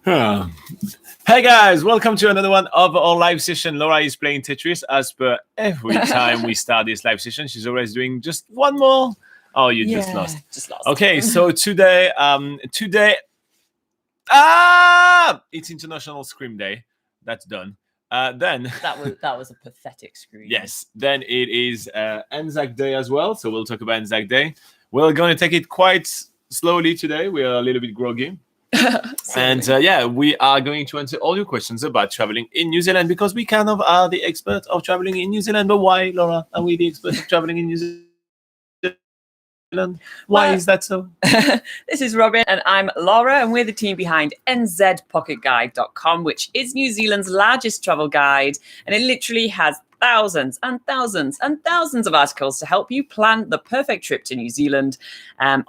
Huh. Hey guys, welcome to another one of our live session. Laura is playing Tetris as per every time we start this live session. She's always doing just one more. Oh, you just lost. Just lost. Okay, so today, it's International Scream Day. That's done. Then that was a pathetic scream. Yes, then it is Anzac Day as well. So we'll talk about Anzac Day. We're going to take it quite slowly today. We are a little bit groggy. And we are going to answer all your questions about traveling in New Zealand because we kind of are the experts of traveling in New Zealand. But why, Laura, are we the experts of traveling in New Zealand? Why is that so? This is Robin and I'm Laura, and we're the team behind NZPocketGuide.com, which is New Zealand's largest travel guide, and it literally has thousands and thousands and thousands of articles to help you plan the perfect trip to New Zealand.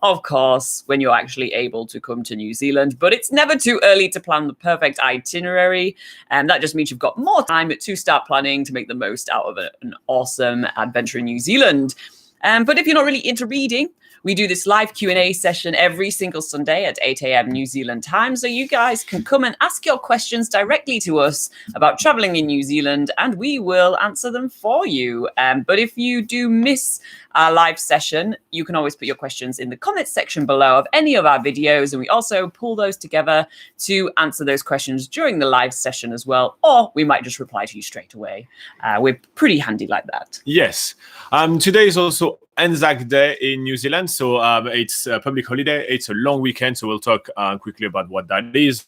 Of course, when you're actually able to come to New Zealand, but it's never too early to plan the perfect itinerary. And that just means you've got more time to start planning to make the most out of an awesome adventure in New Zealand. But if you're not really into reading, we do this live Q&A session every single Sunday at 8 a.m. New Zealand time. So you guys can come and ask your questions directly to us about traveling in New Zealand, and we will answer them for you. But if you do miss our live session, you can always put your questions in the comments section below of any of our videos. And we also pull those together to answer those questions during the live session as well. Or we might just reply to you straight away. We're pretty handy like that. Yes. Today is also Anzac Day in New Zealand, so it's a public holiday. It's a long weekend, so we'll talk quickly about what that is.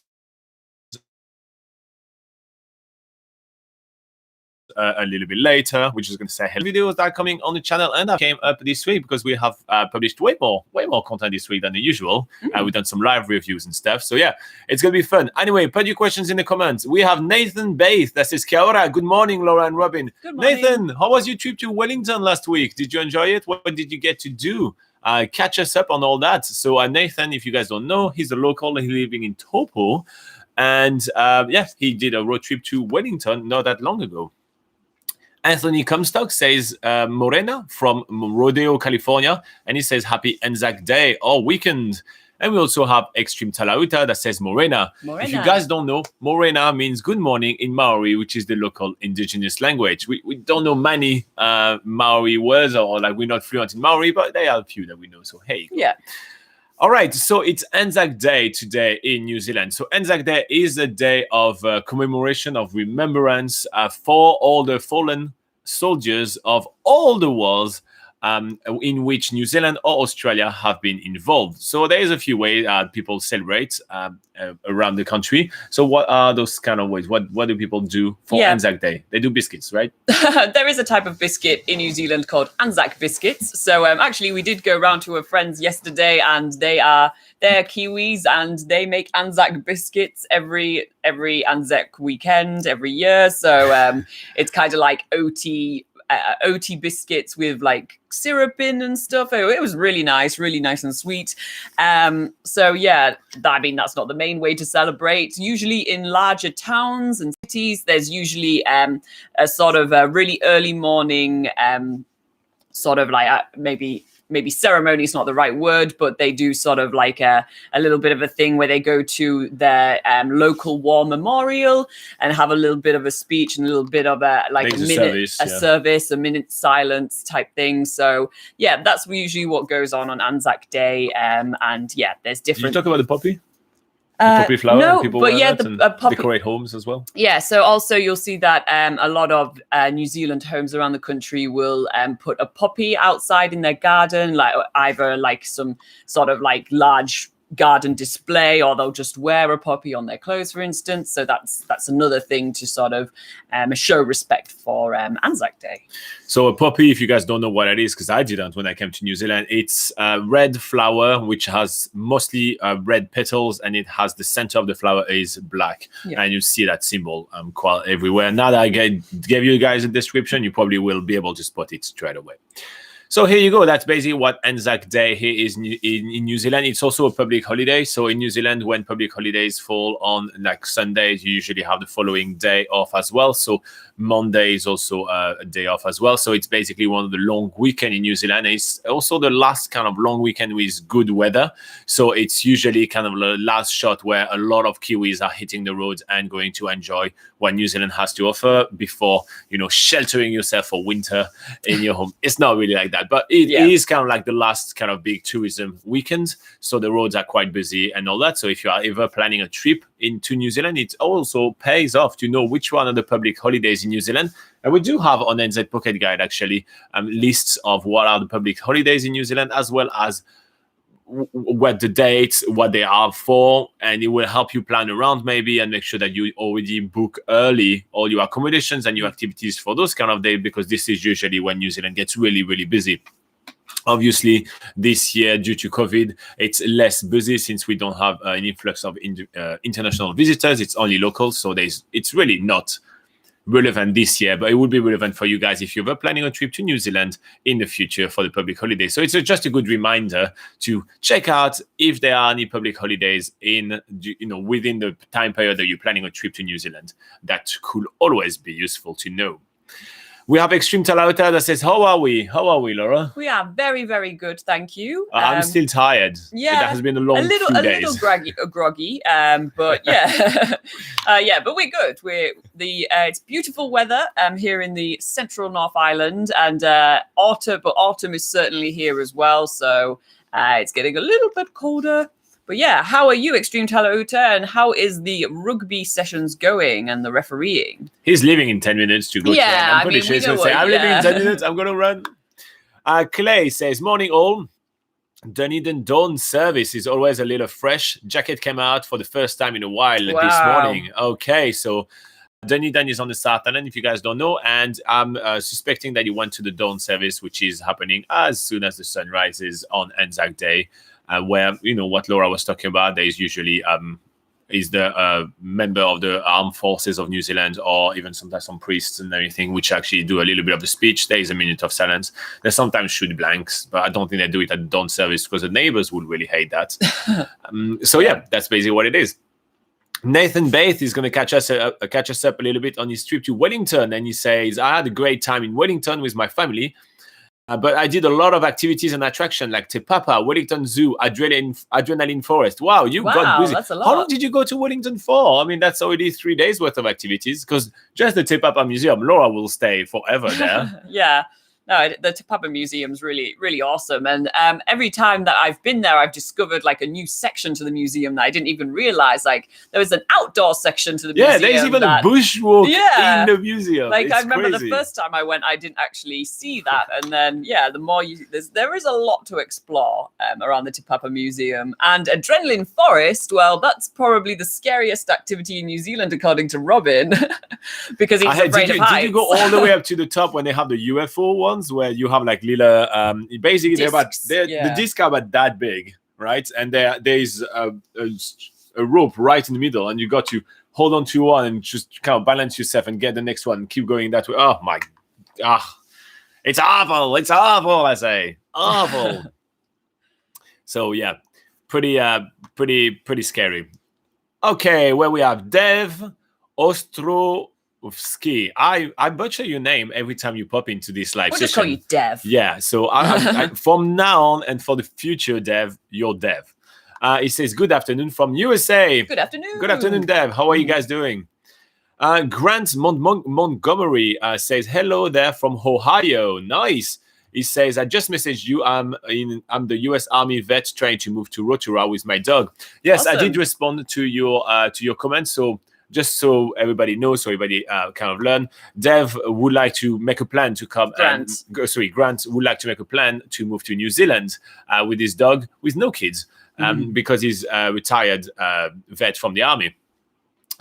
A little bit later, which is going to say videos that are coming on the channel and that came up this week because we have published way more content this week than the usual. We've done some live reviews and stuff. So yeah, it's going to be fun. Anyway, put your questions in the comments. We have Nathan Baith that says, Kia ora. Good morning, Laura and Robin. Good morning. Nathan, how was your trip to Wellington last week? Did you enjoy it? What did you get to do? Catch us up on all that. So Nathan, if you guys don't know, he's a local. He's living in Taupo. And he did a road trip to Wellington not that long ago. Anthony Comstock says Morena from Rodeo, California, and he says happy Anzac Day or weekend. And we also have Extreme Talauta that says Morena. If you guys don't know, Morena means good morning in Maori, which is the local indigenous language. We don't know many Maori words, or like we're not fluent in Maori, but there are a few that we know. So hey. Yeah. All right, so it's Anzac Day today in New Zealand. So Anzac Day is a day of commemoration, of remembrance for all the fallen soldiers of all the wars in which New Zealand or Australia have been involved. So there is a few ways people celebrate around the country. So what are those kind of ways? What do people do for Anzac Day? They do biscuits, right? There is a type of biscuit in New Zealand called Anzac biscuits. So actually, we did go round to a friend's yesterday, and they're Kiwis, and they make Anzac biscuits every Anzac weekend every year. So it's kind of like OT biscuits with like syrup in and stuff. It was really nice and sweet. So yeah, that's not the main way to celebrate. Usually in larger towns and cities, there's usually a sort of a really early morning sort of like maybe ceremony is not the right word, but they do sort of like a little bit of a thing where they go to their local war memorial and have a little bit of a speech and a little bit of a minute silence type thing. So yeah, that's usually what goes on Anzac Day. And yeah, there's different. Did you talk about the poppy? Poppy flower, no, people but wear that poppy decorate homes as well. Yeah, so also you'll see that a lot of New Zealand homes around the country will put a poppy outside in their garden, like either like some sort of like large garden display, or they'll just wear a poppy on their clothes, for instance. So that's another thing to sort of show respect for Anzac Day. So a poppy, if you guys don't know what it is, because I didn't when I came to New Zealand, it's a red flower which has mostly red petals, and it has the center of the flower is black, and you see that symbol quite everywhere. Now that I gave you guys a description, you probably will be able to spot it straight away. So here you go. That's basically what Anzac Day here is in New Zealand. It's also a public holiday. So in New Zealand, when public holidays fall on like Sundays, you usually have the following day off as well. So Monday is also a day off as well. So it's basically one of the long weekend in New Zealand. It's also the last kind of long weekend with good weather. So it's usually kind of the last shot where a lot of Kiwis are hitting the roads and going to enjoy what New Zealand has to offer before, sheltering yourself for winter in your home. It's not really like that, but it is kind of like the last kind of big tourism weekend. So the roads are quite busy and all that. So if you are ever planning a trip into New Zealand, it also pays off to know which one are the public holidays in New Zealand. And we do have on NZ Pocket Guide actually lists of what are the public holidays in New Zealand, as well as what the dates, what they are for, and it will help you plan around maybe and make sure that you already book early all your accommodations and your activities for those kind of days, because this is usually when New Zealand gets really, really busy. Obviously, this year, due to COVID, it's less busy since we don't have an influx of international visitors. It's only local, so it's really not relevant this year, but it would be relevant for you guys if you're planning a trip to New Zealand in the future for the public holiday. So it's just a good reminder to check out if there are any public holidays in within the time period that you're planning a trip to New Zealand. That could always be useful to know. We have Extreme Talauta that says, how are we, Laura? We are very, very good, thank you. I'm still tired. Yeah, it has been a long few days. A little groggy, but yeah, but we're good. It's beautiful weather here in the central North Island, and autumn is certainly here as well. So it's getting a little bit colder. But yeah, how are you, Extreme Talauta, and how is the rugby sessions going and the refereeing? He's leaving in 10 minutes to go to I'm pretty sure he's going to say, I'm leaving in 10 minutes, I'm going to run. Clay says, morning all. Dunedin Dawn service is always a little fresh. Jacket came out for the first time in a while this morning. Okay, so Dunedin is on the South Island, if you guys don't know, and I'm suspecting that you went to the Dawn service, which is happening as soon as the sun rises on Anzac Day. Where what Laura was talking about, there is usually is the member of the armed forces of New Zealand, or even sometimes some priests and everything, which actually do a little bit of the speech. There is a minute of silence. They sometimes shoot blanks, but I don't think they do it at the dawn service because the neighbors would really hate that. So yeah, that's basically what it is. Nathan Bath is going to catch us up a little bit on his trip to Wellington, and he says, I had a great time in Wellington with my family. But I did a lot of activities and attraction like Te Papa, Wellington Zoo, Adrenaline Forest. Wow, you got busy. That's a lot. How long did you go to Wellington for? I mean, that's already 3 days worth of activities, because just the Te Papa Museum, Laura will stay forever there. Yeah. No, the Te Papa Museum's really, really awesome. And every time that I've been there, I've discovered like a new section to the museum that I didn't even realize. Like there was an outdoor section to the museum. Yeah, there's even a bushwalk in the museum. Like I remember the first time I went, I didn't actually see that. And then, the more there is a lot to explore around the Te Papa Museum. And Adrenaline Forest, well, that's probably the scariest activity in New Zealand, according to Robin, because he's afraid of heights. Did you go all the way up to the top when they have the UFO one? Where you have like little basically the discs are about that big, right? And there is a rope right in the middle, and you got to hold on to one and just kind of balance yourself and get the next one and keep going that way. Oh my it's awful, I say. Awful. So yeah, pretty scary. Okay, where we have Dev Ostro Ski. I butcher your name every time you pop into this live session. We'll just call you Dev. Yeah, so I, from now on and for the future, Dev, you're Dev. He says, good afternoon from USA. Good afternoon. Good afternoon, Dev. How are you guys doing? Grant Montgomery says, hello there from Ohio. Nice. He says, I just messaged you. I'm the U.S. Army vet trying to move to Rotorua with my dog. Yes, awesome. I did respond to your comment. So just so everybody knows, so everybody kind of learn, Dev would like to make a plan to come. Grant would like to make a plan to move to New Zealand with his dog with no kids because he's a retired vet from the army.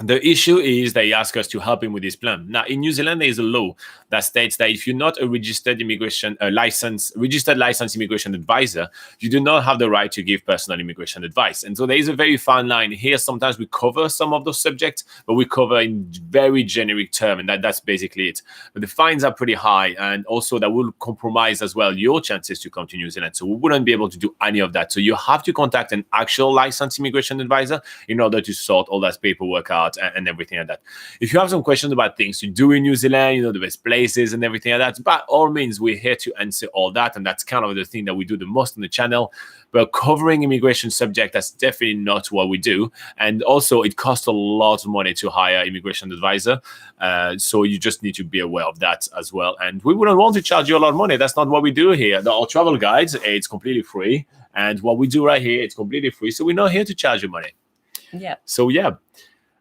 The issue is they ask us to help him with his plan. Now, in New Zealand, there is a law that states that if you're not a registered licensed immigration advisor, you do not have the right to give personal immigration advice. And so there is a very fine line here. Sometimes we cover some of those subjects, but we cover in very generic term, and that's basically it. But the fines are pretty high, and also that will compromise as well your chances to come to New Zealand. So we wouldn't be able to do any of that. So you have to contact an actual licensed immigration advisor in order to sort all that paperwork out and everything like that. If you have some questions about things to do in New Zealand, the best places and everything like that, by all means, we're here to answer all that. And that's kind of the thing that we do the most on the channel. But covering immigration subject, that's definitely not what we do. And also, it costs a lot of money to hire immigration advisor. So you just need to be aware of that as well. And we wouldn't want to charge you a lot of money. That's not what we do here. Our travel guides, it's completely free. And what we do right here, it's completely free. So we're not here to charge you money. Yeah. So, yeah.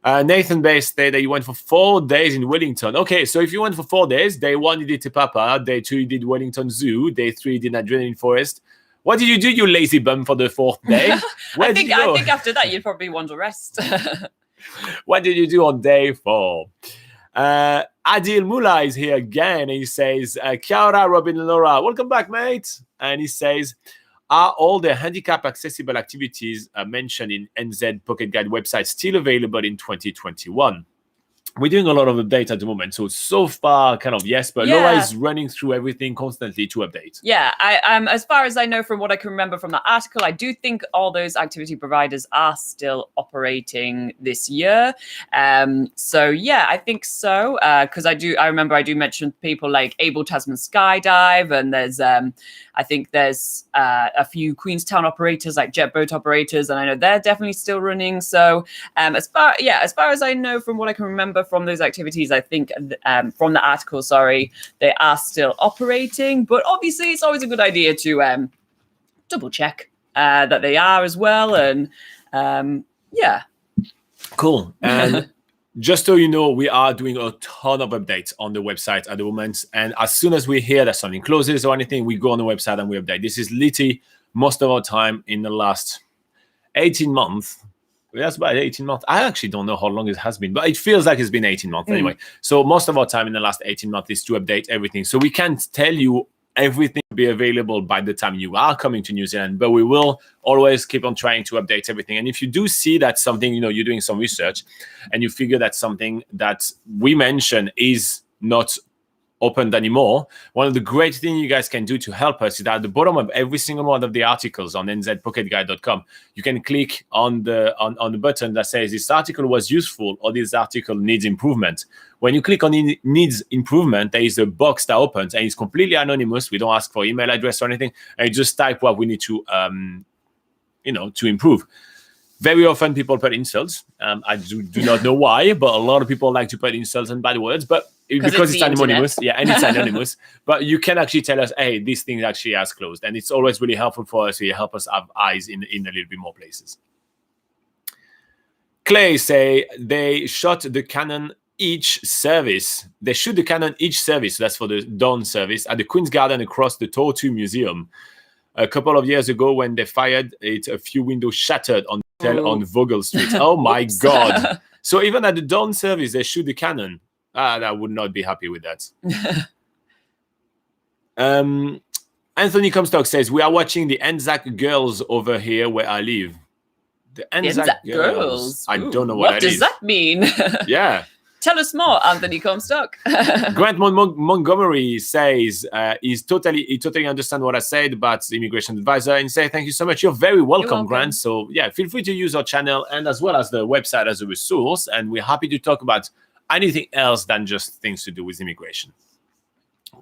Nathan Bay said that you went for 4 days in Wellington. Okay, so if you went for 4 days, day 1 you did Te Papa, day 2 you did Wellington Zoo, day 3 you did Adrenaline Forest. What did you do, you lazy bum, for the 4th day? I think after that you'd probably want to rest. What did you do on day 4? Adil Mullah is here again, and he says, Kia ora, Robin and Laura. Welcome back, mate. And he says, are all the handicap accessible activities mentioned in NZ Pocket Guide website still available in 2021? We're doing a lot of updates at the moment, so far, kind of yes, but Laura is running through everything constantly to update. Yeah, as far as I know from what I can remember from the article, I do think all those activity providers are still operating this year. So yeah, I think so, because I remember I do mention people like Able Tasman Skydive, and there's I think there's a few Queenstown operators like jet boat operators, and I know they're definitely still running. So as far as I know from what I can remember from those activities, I think from the article, they are still operating. But obviously, it's always a good idea to double check that they are as well. And yeah, cool. And just so you know, we are doing a ton of updates on the website at the moment. And as soon as we hear that something closes or anything, we go on the website and we update. This is literally most of our time in the last 18 months. That's about 18 months. I actually don't know how long it has been, but it feels like it's been 18 months anyway. So most of our time in the last 18 months is to update everything. So we can't tell you everything will be available by the time you are coming to New Zealand, but we will always keep on trying to update everything. And if you do see that something, you're doing some research and you figure that something that we mentioned is not opened anymore, one of the great things you guys can do to help us is that at the bottom of every single one of the articles on nzpocketguide.com, you can click on the button that says this article was useful or this article needs improvement. When you click on it needs improvement, there is a box that opens and it's completely anonymous. We don't ask for email address or anything, and you just type what we need to to improve. Very often people put insults. I do not know why, but a lot of people like to put insults and bad words, but because it's anonymous. Yeah, and it's anonymous. But you can actually tell us, hey, this thing actually has closed. And it's always really helpful for us. You help us have eyes in a little bit more places. Clay say they shot the cannon each service. They shoot the cannon each service. That's for the dawn service at the Queen's Garden across the Tortu Museum. A couple of years ago when they fired it, a few windows shattered on Vogel Street. Oh my God. So even at the dawn service, they shoot the cannon. I would not be happy with that. Anthony Comstock says, we are watching the Anzac girls over here where I live. The Anzac girls? I don't know what that is. What does that mean? Yeah. Tell us more, Anthony Comstock. Grant Montgomery says he totally understands what I said about the immigration advisor and say thank you so much. You're very welcome, Grant. So yeah, feel free to use our channel and as well as the website as a resource. And we're happy to talk about anything else than just things to do with immigration.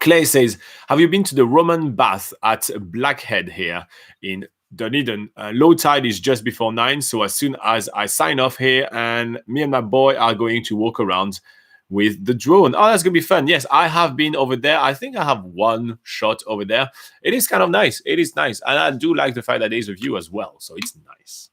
Clay says, have you been to the Roman bath at Blackhead here in Dunedin? Low tide is just before 9, so as soon as I sign off here, and me and my boy are going to walk around with the drone. Oh, that's gonna be fun. Yes, I have been over there. I think I have one shot over there. It is kind of nice. It is nice, and I do like the fact that there's a view as well, so it's nice.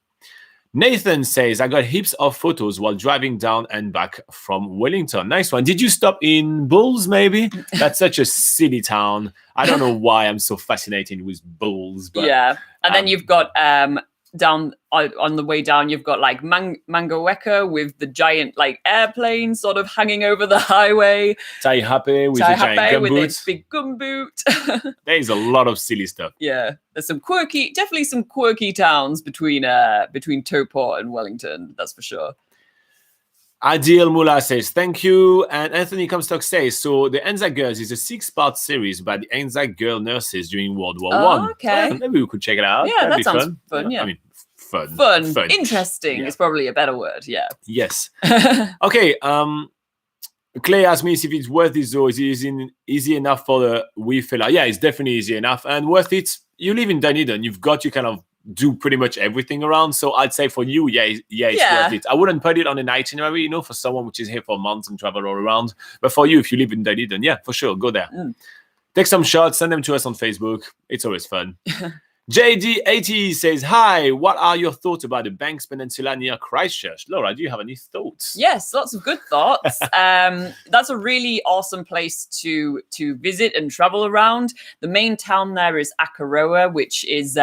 Nathan says, I got heaps of photos while driving down and back from Wellington. Nice one. Did you stop in Bulls, maybe? That's such a silly town. I don't know why I'm so fascinated with Bulls. But, yeah. And then you've got down on the way down, you've got like Mangaweka with the giant like airplane sort of hanging over the highway. Taihape with the giant with gumboot. its big gumboot. There is a lot of silly stuff. Yeah, there's definitely some quirky towns between Towport and Wellington. That's for sure. Adil Mullah says, thank you. And Anthony Comstock says, so the Anzac Girls is a 6-part series about the Anzac girl nurses during World War One. Okay. Maybe we could check it out. Yeah, That'd that be sounds fun. Yeah. I mean, fun. Interesting is probably a better word. Yeah. Yes. Okay. Clay asked me if it's worth it, though. Is it easy enough for the wee fella? Yeah, it's definitely easy enough and worth it. You live in Dunedin. You've got to kind of do pretty much everything around. So I'd say for you, it's worth it. I wouldn't put it on an itinerary, for someone which is here for months and travel all around. But for you, if you live in Dunedin, yeah, for sure, go there. Take some shots, send them to us on Facebook. It's always fun. JD80 says, hi, what are your thoughts about the Banks Peninsula near Christchurch? Laura, do you have any thoughts? Yes, lots of good thoughts. That's a really awesome place to visit and travel around. The main town there is Akaroa, which is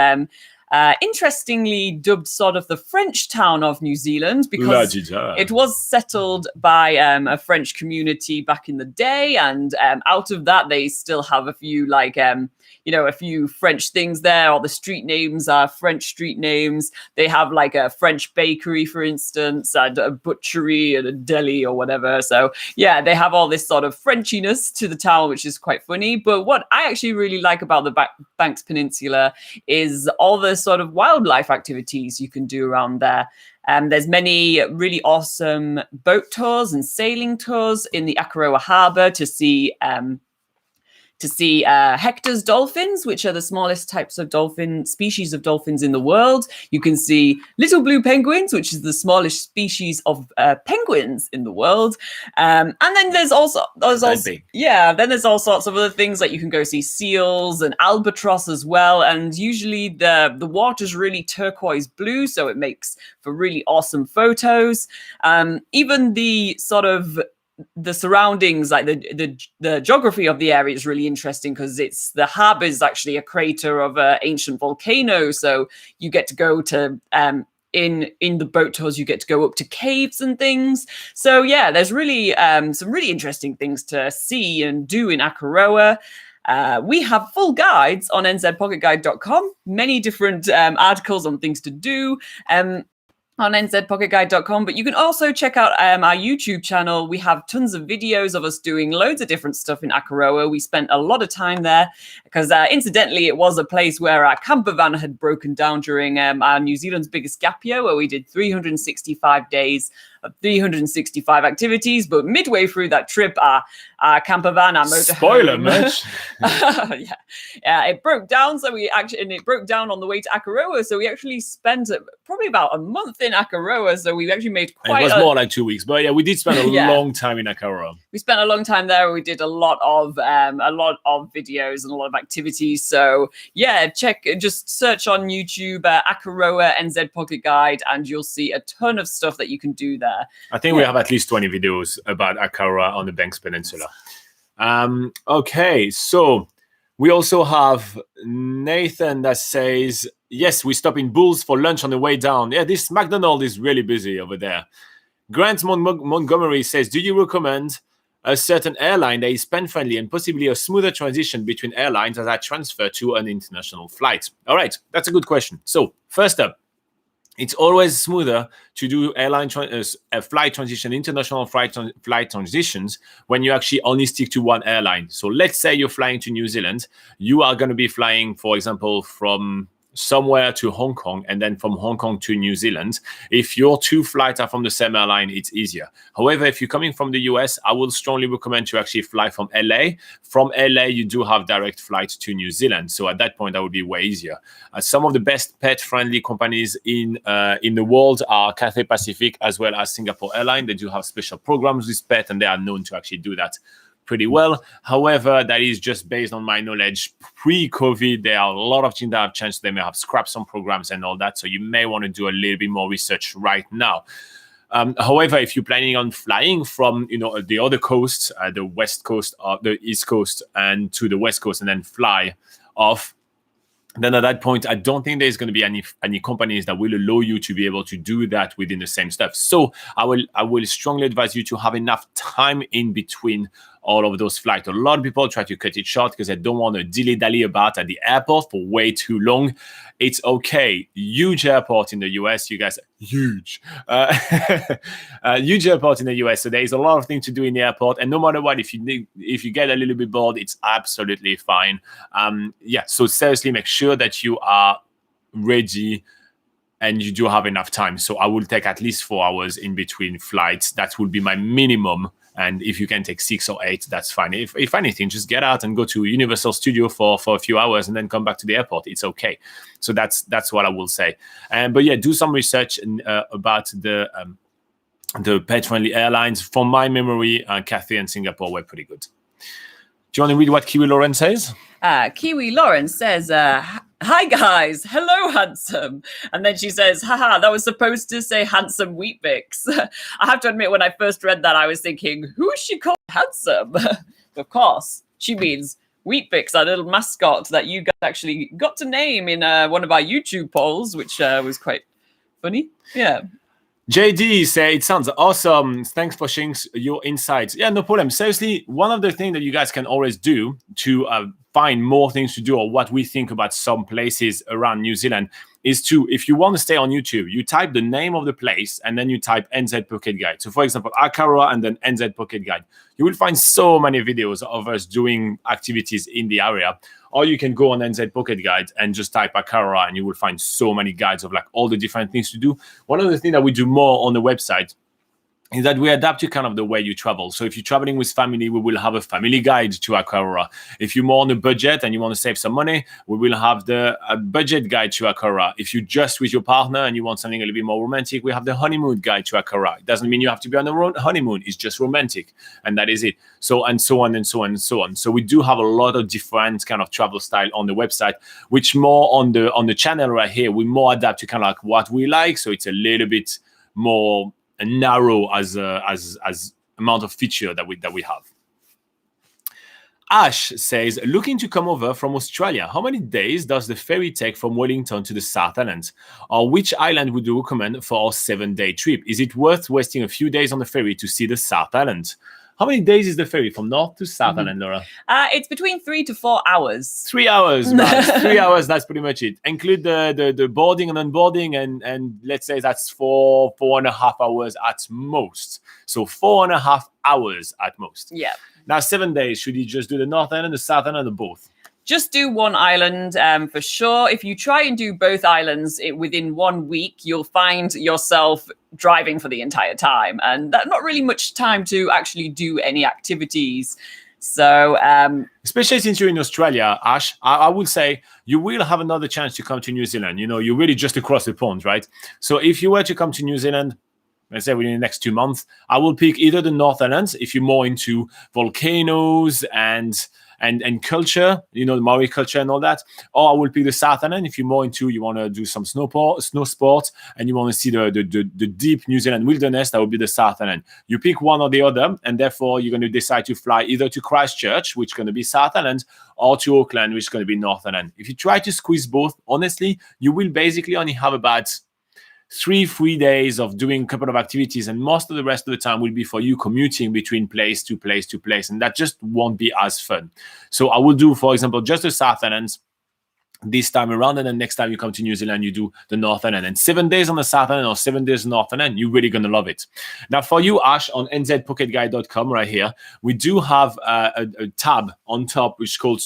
interestingly dubbed sort of the French town of New Zealand because it was settled by a French community back in the day, and out of that they still have a few a few French things there, or the street names are French street names. They have like a French bakery, for instance, and a butchery and a deli or whatever. So yeah, they have all this sort of Frenchiness to the town, which is quite funny. But what I actually really like about the Banks Peninsula is all the sort of wildlife activities you can do around there. There's many really awesome boat tours and sailing tours in the Akaroa Harbour to see Hector's dolphins, which are the smallest types of species of dolphins in the world. You can see little blue penguins, which is the smallest species of penguins in the world. And then there's all sorts of other things, like you can go see seals and albatross as well. And usually the water's really turquoise blue, so it makes for really awesome photos. Even the sort of the surroundings, like the geography of the area is really interesting because the harbour is actually a crater of an ancient volcano. So you get to go to in the boat tours, you get to go up to caves and things. So yeah, there's really some really interesting things to see and do in Akaroa. We have full guides on nzpocketguide.com, many different articles on things to do. On nzpocketguide.com, but you can also check out our YouTube channel. We have tons of videos of us doing loads of different stuff in Akaroa. We spent a lot of time there because incidentally, it was a place where our camper van had broken down during our New Zealand's biggest gap year, where we did 365 days of 365 activities. But midway through that trip, our camper van, our motorhome, spoiler much. It broke down. So it broke down on the way to Akaroa. So we actually spent probably about a month in Akaroa. So we actually made it was more like 2 weeks, but yeah, we did spend a long time in Akaroa. We spent a long time there. We did a lot of videos and a lot of activities. So yeah, just search on YouTube Akaroa NZ Pocket Guide, and you'll see a ton of stuff that you can do there. I think we have at least 20 videos about Akaroa on the Banks Peninsula. Okay, so we also have Nathan that says, yes, we stop in Bulls for lunch on the way down. Yeah, this McDonald's is really busy over there. Grant Montgomery says, do you recommend a certain airline that is spend-friendly and possibly a smoother transition between airlines as I transfer to an international flight? All right, that's a good question. So first up, it's always smoother to do flight transition, international flight transitions, when you actually only stick to one airline. So let's say you're flying to New Zealand. You are going to be flying, for example, from somewhere to Hong Kong and then from Hong Kong to New Zealand. If your two flights are from the same airline, it's easier. However, if you're coming from the US, I would strongly recommend to actually fly from LA. From LA, you do have direct flights to New Zealand. So at that point, that would be way easier. Some of the best pet-friendly companies in the world are Cathay Pacific as well as Singapore Airlines. They do have special programs with pet, and they are known to actually do that pretty well. However, that is just based on my knowledge. Pre-COVID, there are a lot of things that have changed. They may have scrapped some programs and all that. So you may want to do a little bit more research right now. However, if you're planning on flying from the other coast, the west coast or the east coast, and to the west coast, and then fly off, then at that point, I don't think there's going to be any companies that will allow you to be able to do that within the same stuff. So I will strongly advise you to have enough time in between all of those flights. A lot of people try to cut it short because they don't want to dilly-dally about at the airport for way too long. It's okay. Huge airport in the US. You guys, huge. Huge airport in the US. So there is a lot of things to do in the airport. And no matter what, if you get a little bit bored, it's absolutely fine. So seriously, make sure that you are ready and you do have enough time. So I will take at least 4 hours in between flights. That will be my minimum. And if you can take 6 or 8, that's fine. If anything, just get out and go to Universal Studio for a few hours and then come back to the airport. It's okay. So that's what I will say. But yeah, do some research about the pet-friendly airlines. From my memory, Cathay and Singapore were pretty good. Do you want to read what Kiwi Lauren says? Kiwi Lauren says, hi guys, hello handsome. And then she says, haha, that was supposed to say handsome Weet-Bix. I have to admit, when I first read that, I was thinking, who is she called handsome? Of course, she means Weet-Bix, our little mascot that you guys actually got to name in one of our YouTube polls, which was quite funny. Yeah. JD say, it sounds awesome. Thanks for sharing your insights. Yeah, no problem. Seriously, one of the things that you guys can always do to find more things to do, or what we think about some places around New Zealand, is to, if you want to stay on YouTube, you type the name of the place and then you type NZ Pocket Guide. So for example, Akaroa and then NZ Pocket Guide. You will find so many videos of us doing activities in the area. Or you can go on NZ Pocket Guide and just type Akaroa and you will find so many guides of like all the different things to do. One of the things that we do more on the website is that we adapt to kind of the way you travel. So if you're traveling with family, we will have a family guide to Akaroa. If you're more on a budget and you want to save some money, we will have the budget guide to Akaroa. If you're just with your partner and you want something a little bit more romantic, we have the honeymoon guide to Akaroa. It doesn't mean you have to be on a honeymoon. It's just romantic. And that is it. So, and so on and so on and so on. So we do have a lot of different kind of travel style on the website, which more on the channel right here, we more adapt to kind of like what we like. So it's a little bit more narrow as amount of feature that we have. Ash says, looking to come over from Australia, how many days does the ferry take from Wellington to the South Island? Or which island would you recommend for our 7-day trip? Is it worth wasting a few days on the ferry to see the South Island? How many days is the ferry from North to South Island, Laura? It's between 3 to 4 hours. 3 hours, right? 3 hours, that's pretty much it. Include the boarding and unboarding, and let's say that's 4.5 hours at most. So 4.5 hours at most. Yeah. Now, 7 days, should you just do the North Island, the South Island, or both? Just do one island for sure. If you try and do both islands within 1 week, you'll find yourself driving for the entire time. And that's not really much time to actually do any activities. So, especially since you're in Australia, Ash, I would say you will have another chance to come to New Zealand. You know, you're really just across the pond, right? So if you were to come to New Zealand, let's say within the next 2 months, I will pick either the North Island if you're more into volcanoes and culture, you know, the Maori culture and all that. Or I will pick the South Island if you're more into, you want to do some snow sports and you want to see the deep New Zealand wilderness, that would be the South Island. You pick one or the other, and therefore you're going to decide to fly either to Christchurch, which is going to be South Island, or to Auckland, which is going to be North Island. If you try to squeeze both, honestly, you will basically only have about 3 days of doing a couple of activities, and most of the rest of the time will be for you commuting between place to place to place, and that just won't be as fun. So I will do, for example, just the South Islands this time around, and then next time you come to New Zealand, you do the North Island. And 7 days on the South Island or 7 days on the North Island, you're really going to love it. Now, for you, Ash, on nzpocketguide.com right here, we do have a tab on top which is called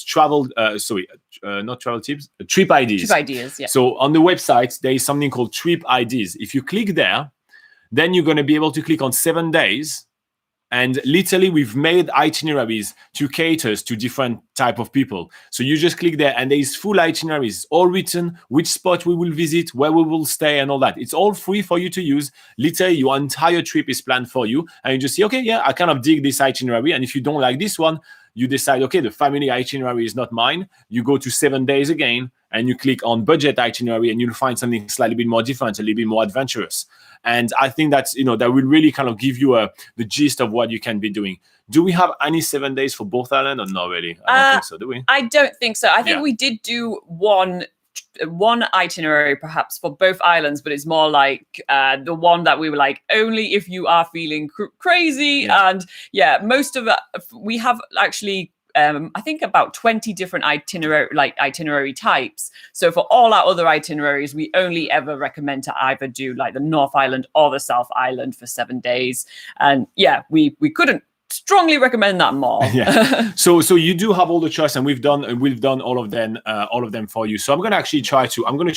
not travel tips, trip IDs. Trip ideas, yeah. So on the website, there is something called trip IDs. If you click there, then you're going to be able to click on 7 days. And literally, we've made itineraries to cater to different type of people. So you just click there, and there is full itineraries, all written, which spot we will visit, where we will stay, and all that. It's all free for you to use. Literally, your entire trip is planned for you. And you just say, okay, yeah, I kind of dig this itinerary. And if you don't like this one, you decide, okay, the family itinerary is not mine. You go to 7 days again, and you click on budget itinerary, and you'll find something slightly bit more different, a little bit more adventurous. And I think that's, you know, that will really kind of give you the gist of what you can be doing. Do we have any 7 days for both islands, or not really? I don't think so, do we? I don't think so. I think we did do one one itinerary perhaps for both islands, but it's more like the one that we were like, only if you are feeling crazy. Yeah. And most of it, we have actually I think about 20 different itinerary types. So for all our other itineraries, we only ever recommend to either do like the North Island or the South Island for 7 days. And we couldn't strongly recommend that more. Yeah. So you do have all the choice, and we've done all of them for you. So I'm going to actually try something. I'm going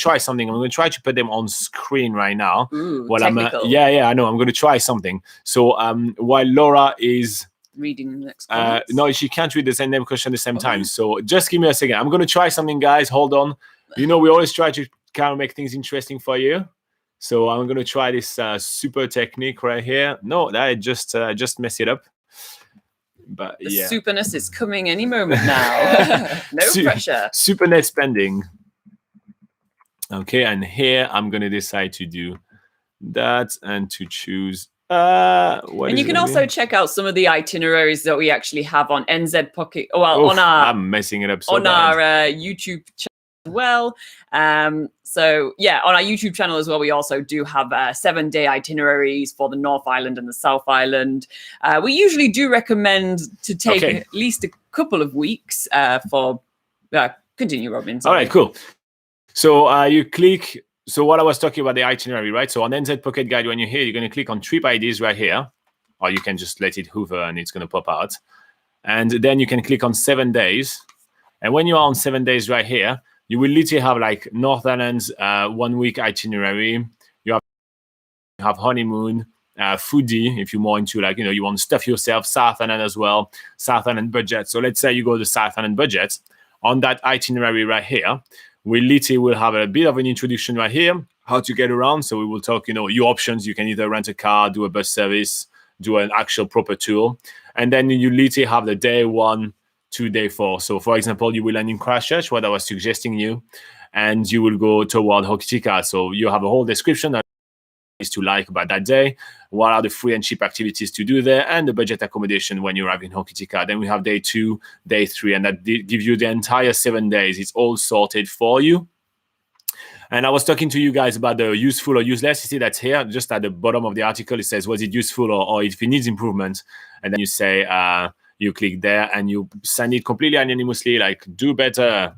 to try to put them on screen right now. Ooh, while technical. I know. I'm going to try something. So while Laura is reading the next comments. no, she can't read the same name question at the same time. So just give me a second. I'm going to try something, guys. Hold on. We always try to kind of make things interesting for you. So I'm going to try this super technique right here. No, I just messed it up. But the superness is coming any moment now. No pressure. Super net spending. Okay, and here I'm going to decide to do that and to choose. And you can also check out some of the itineraries that we actually have on NZ Pocket. On our I'm messing it up so on bad. our YouTube channel as well. So on our YouTube channel as well, we also do have 7-day itineraries for the North Island and the South Island. We usually do recommend to take at least a couple of weeks for. Continue, Robin. All right, cool. So you click. So what I was talking about the itinerary, right? So on NZ Pocket Guide, when you're here, you're going to click on Trip IDs right here, or you can just let it hover and it's going to pop out. And then you can click on 7 days. And when you are on 7 days right here, you will literally have like North Island's 1 week itinerary. You have honeymoon, foodie, if you're more into like, you want to stuff yourself, South Island as well, South Island budget. So let's say you go to South Island budget. On that itinerary right here, we literally will have a bit of an introduction right here, how to get around. So we will talk, your options. You can either rent a car, do a bus service, do an actual proper tour. And then you literally have the day 1 to day 4. So for example, you will land in Christchurch, what I was suggesting you, and you will go toward Hokitika. So you have a whole description to like about that day, what are the free and cheap activities to do there, and the budget accommodation when you arrive in Hokitika. Then we have day 2, day 3, and that gives you the entire 7 days. It's all sorted for you. And I was talking to you guys about the useful or useless. You see that's here, just at the bottom of the article. It says, was it useful or if it needs improvement? And then you say, you click there and you send it completely anonymously, like, do better.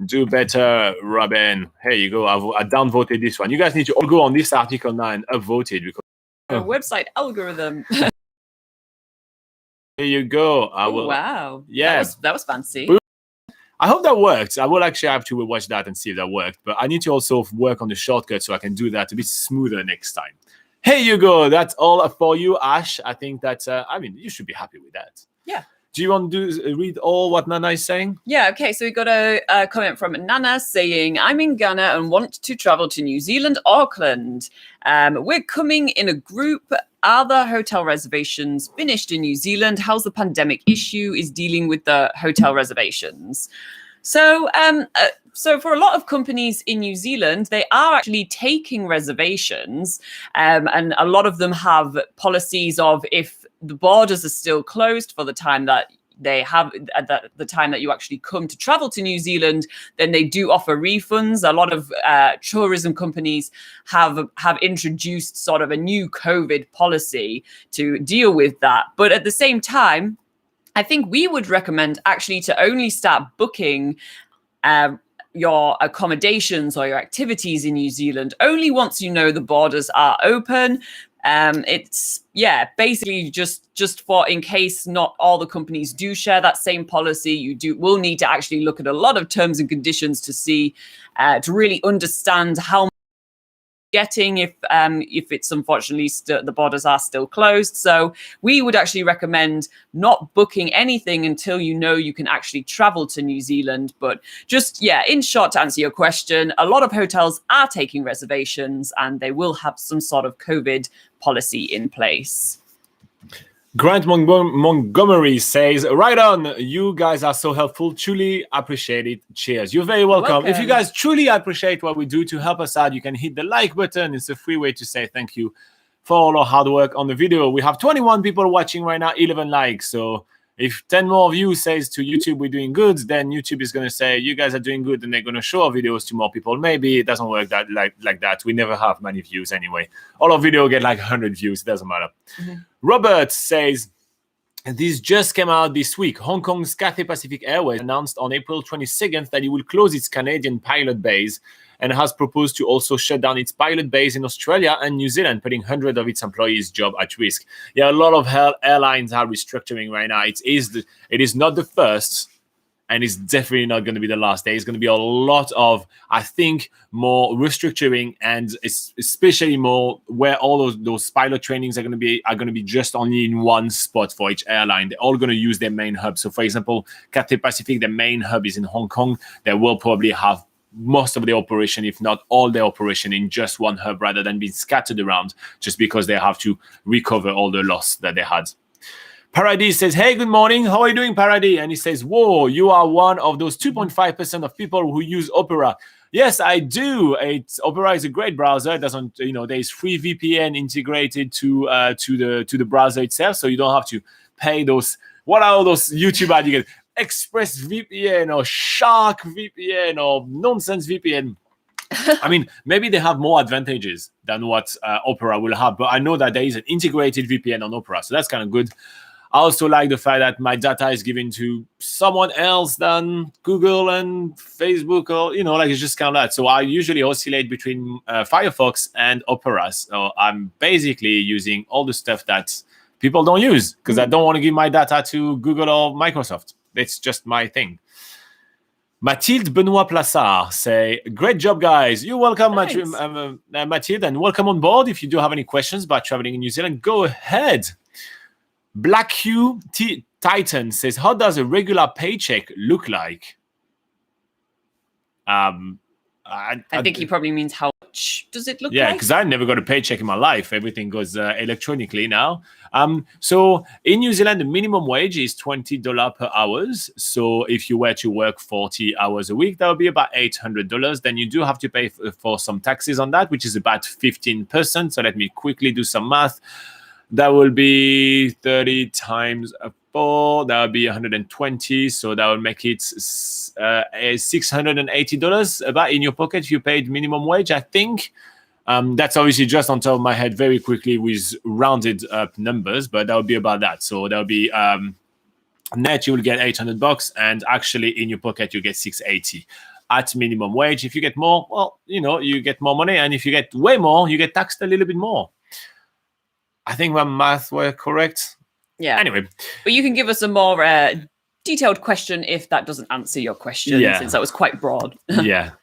Do better, Robin. Here you go. I downvoted this one. You guys need to all go on this article now and upvote it because website algorithm. Here you go. Wow. Yeah, that was fancy. I hope that works. I will actually have to watch that and see if that worked. But I need to also work on the shortcut so I can do that a bit smoother next time. Here you go. That's all for you, Ash. I think that you should be happy with that. Yeah. Do you want to read all what Nana is saying? Yeah, okay. So we got a comment from Nana saying, I'm in Ghana and want to travel to New Zealand, Auckland. We're coming in a group. Are the hotel reservations finished in New Zealand? How's the pandemic issue is dealing with the hotel reservations? So for a lot of companies in New Zealand, they are actually taking reservations. And a lot of them have policies of if the borders are still closed for the time that they have at the time that you actually come to travel to New Zealand, then they do offer refunds. A lot of tourism companies have introduced sort of a new COVID policy to deal with that. But at the same time, I think we would recommend actually to only start booking your accommodations or your activities in New Zealand only once you know the borders are open. It's basically just for in case not all the companies do share that same policy, will need to actually look at a lot of terms and conditions to see to really understand how getting if it's unfortunately the borders are still closed. So we would actually recommend not booking anything until you know you can actually travel to New Zealand. But just in short, to answer your question, a lot of hotels are taking reservations and they will have some sort of COVID policy in place. Grant Montgomery says, right on, you guys are so helpful. Truly appreciate it. Cheers. You're very welcome. If you guys truly appreciate what we do to help us out, you can hit the like button. It's a free way to say thank you for all our hard work on the video. We have 21 people watching right now, 11 likes. So If 10 more of you says to YouTube we're doing good, then YouTube is going to say you guys are doing good, and they're going to show our videos to more people. Maybe it doesn't work that like that. We never have many views anyway. All our video get like 100 views. It doesn't matter. Mm-hmm. Robert says, this just came out this week. Hong Kong's Cathay Pacific Airways announced on April 22nd that it will close its Canadian pilot base and has proposed to also shut down its pilot base in Australia and New Zealand, putting hundreds of its employees' jobs at risk. Yeah, a lot of airlines are restructuring right now. It is not the first, and it's definitely not going to be the last. There is going to be a lot of, I think, more restructuring, and especially more where all those pilot trainings are going to be just only in one spot for each airline. They're all going to use their main hub. So, for example, Cathay Pacific, their main hub is in Hong Kong. They will probably have most of the operation, if not all the operation, in just one hub rather than being scattered around, just because they have to recover all the loss that they had. Paradis says, hey, good morning. How are you doing, Paradis? And he says, whoa, you are one of those 2.5% of people who use Opera. Yes, I do. Opera is a great browser. It doesn't, there's free VPN integrated to the browser itself, so you don't have to pay those. What are all those YouTube ads you get? Express VPN or Shark VPN or nonsense VPN. I mean, maybe they have more advantages than what Opera will have, but I know that there is an integrated VPN on Opera, so that's kind of good. I also like the fact that my data is given to someone else than Google and Facebook, or it's just kind of that. So I usually oscillate between Firefox and Opera. So I'm basically using all the stuff that people don't use because I don't want to give my data to Google or Microsoft. It's just my thing. Mathilde Benoit Plassard say, great job, guys. You're welcome, Mathilde, and welcome on board. If you do have any questions about traveling in New Zealand, go ahead. Black Hugh Titan says, how does a regular paycheck look like? I think he probably means how much does it look like? Yeah, because I never got a paycheck in my life. Everything goes electronically now. So in New Zealand, the minimum wage is $20 per hour. So if you were to work 40 hours a week, that would be about $800. Then you do have to pay for some taxes on that, which is about 15%. So let me quickly do some math. That will be 30 times 4. That would be 120. So that would make it $680 about in your pocket if you paid minimum wage, I think. That's obviously just on top of my head very quickly with rounded up numbers, but that would be about that. So that would be net, you will get $800, and actually in your pocket, you get $680 at minimum wage. If you get more, well, you get more money. And if you get way more, you get taxed a little bit more. I think my math were correct. Yeah. Anyway. But you can give us a more detailed question if that doesn't answer your question, since that was quite broad. Yeah.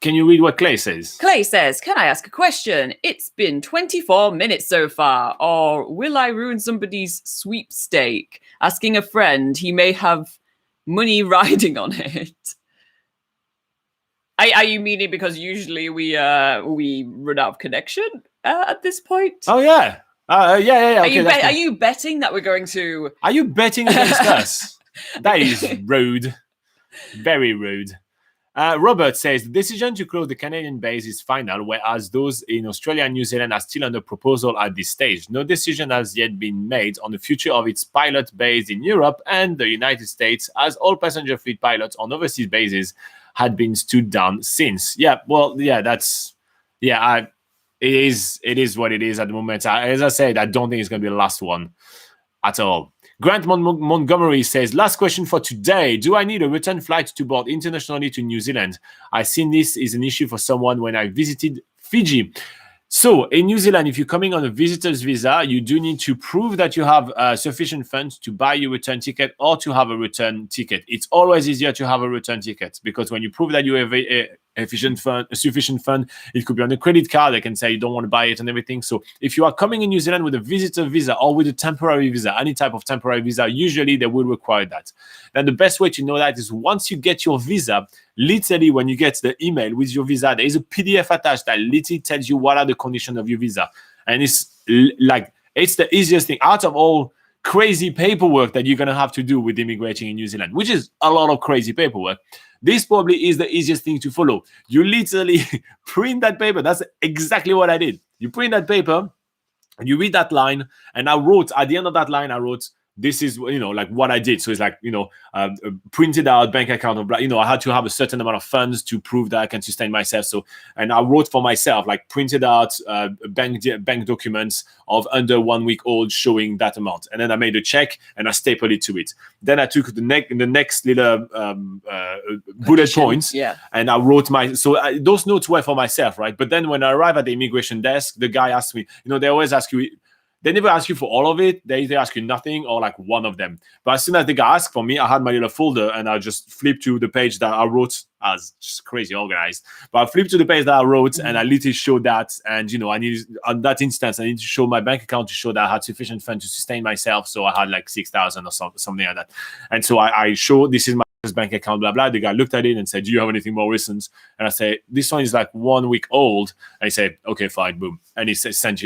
Can you read what Clay says? Clay says, can I ask a question? It's been 24 minutes so far. Or will I ruin somebody's sweepstake? Asking a friend, he may have money riding on it. Are you meaning because usually we run out of connection at this point? Oh, yeah. Yeah. Okay, are you betting that we're going to... Are you betting against us? That is rude. Very rude. Robert says, the decision to close the Canadian base is final, whereas those in Australia and New Zealand are still under proposal at this stage. No decision has yet been made on the future of its pilot base in Europe and the United States, as all passenger fleet pilots on overseas bases had been stood down since. It is what it is at the moment. As I said, I don't think it's going to be the last one at all. Grant Montgomery says, last question for today. Do I need a return flight to board internationally to New Zealand? I've seen this is an issue for someone when I visited Fiji. So in New Zealand, if you're coming on a visitor's visa, you do need to prove that you have sufficient funds to buy your return ticket or to have a return ticket. It's always easier to have a return ticket because when you prove that you have a sufficient fund, it could be on a credit card. They can say you don't want to buy it and everything. So if you are coming in New Zealand with a visitor visa or with a temporary visa, any type of temporary visa, usually they will require that. Then the best way to know that is once you get your visa, literally when you get the email with your visa, there is a PDF attached that literally tells you what are the conditions of your visa. And it's the easiest thing out of all crazy paperwork that you're going to have to do with immigrating in New Zealand, which is a lot of crazy paperwork. This probably is the easiest thing to follow. You literally print that paper. That's exactly what I did. You print that paper and you read that line. And I wrote, at the end of that line, I wrote, this is, like what I did. So it's like, printed out bank account of, I had to have a certain amount of funds to prove that I can sustain myself. So, and I wrote for myself, like printed out bank documents of under 1 week old showing that amount. And then I made a check and I stapled it to it. Then I took the next little bullet points, and I wrote those notes were for myself, right? But then when I arrived at the immigration desk, the guy asked me, they always ask you, they never ask you for all of it. They either ask you nothing or like one of them. But as soon as the guy asked for me, I had my little folder and I just flipped to the page that I wrote. I was just crazy organized. But I flipped to the page that I wrote and I literally showed that. And, I needed, on that instance, I need to show my bank account to show that I had sufficient funds to sustain myself. So I had like 6,000 or something like that. And so I showed, this is my bank account, blah, blah. The guy looked at it and said, do you have anything more recent? And I say, this one is like 1 week old. And he said, okay, fine, boom. And he sent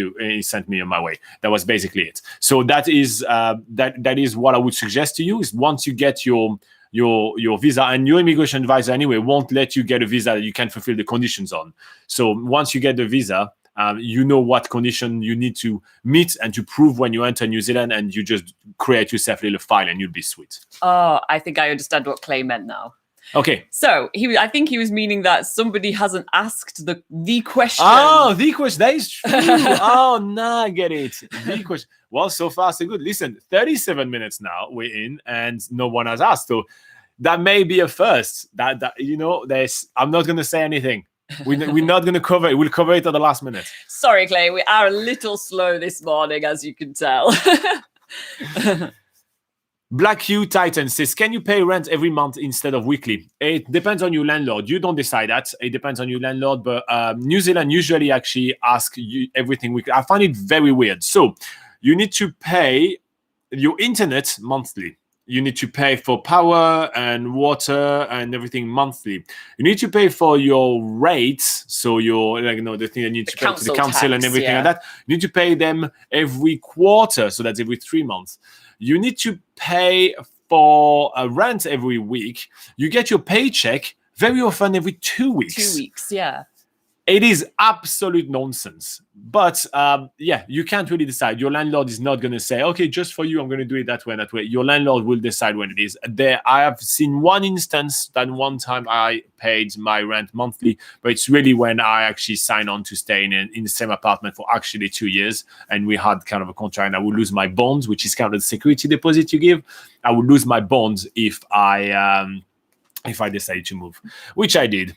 me on my way. That was basically it. So that is that is what I would suggest to you, is once you get your visa, and your immigration advisor anyway won't let you get a visa that you can fulfill the conditions on. So once you get the visa, you know what condition you need to meet and to prove when you enter New Zealand, and you just create yourself a little file and you'll be sweet. Oh, I think I understand what Clay meant now. Okay. So I think he was meaning that somebody hasn't asked the question. Oh, the question. That is true. Oh, now I get it. The question. Well, so far so good. Listen, 37 minutes now we're in, and no one has asked. So that may be a first. That I'm not going to say anything. We're not going to cover it. We'll cover it at the last minute. Sorry, Clay. We are a little slow this morning, as you can tell. Black Hugh Titan says, can you pay rent every month instead of weekly? It depends on your landlord. You don't decide that. It depends on your landlord. But New Zealand usually actually ask you everything weekly. I find it very weird. So you need to pay your internet monthly. You need to pay for power and water and everything monthly. You need to pay for your rates. So your, the thing that you need to pay to the council and everything like that. You need to pay them every quarter. So that's every 3 months. You need to pay for a rent every week. You get your paycheck very often every 2 weeks. 2 weeks, yeah. It is absolute nonsense. But you can't really decide. Your landlord is not going to say, okay, just for you, I'm going to do it that way and that way. Your landlord will decide when it is. I have seen one instance that one time I paid my rent monthly, but it's really when I actually signed on to stay in the same apartment for actually 2 years. And we had kind of a contract, and I would lose my bonds, which is kind of the security deposit you give. I would lose my bonds if I decided to move, which I did.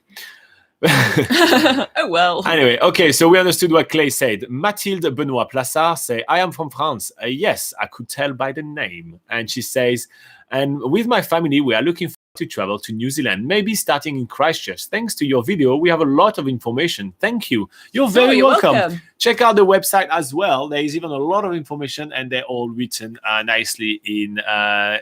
Oh well. Anyway, okay, so we understood what Clay said. Mathilde Benoit Plassard say, I am from France. Yes, I could tell by the name. And she says, and with my family, we are looking forward to travel to New Zealand, maybe starting in Christchurch. Thanks to your video, we have a lot of information. Thank you. You're very welcome. Check out the website as well. There is even a lot of information, and they're all written nicely in,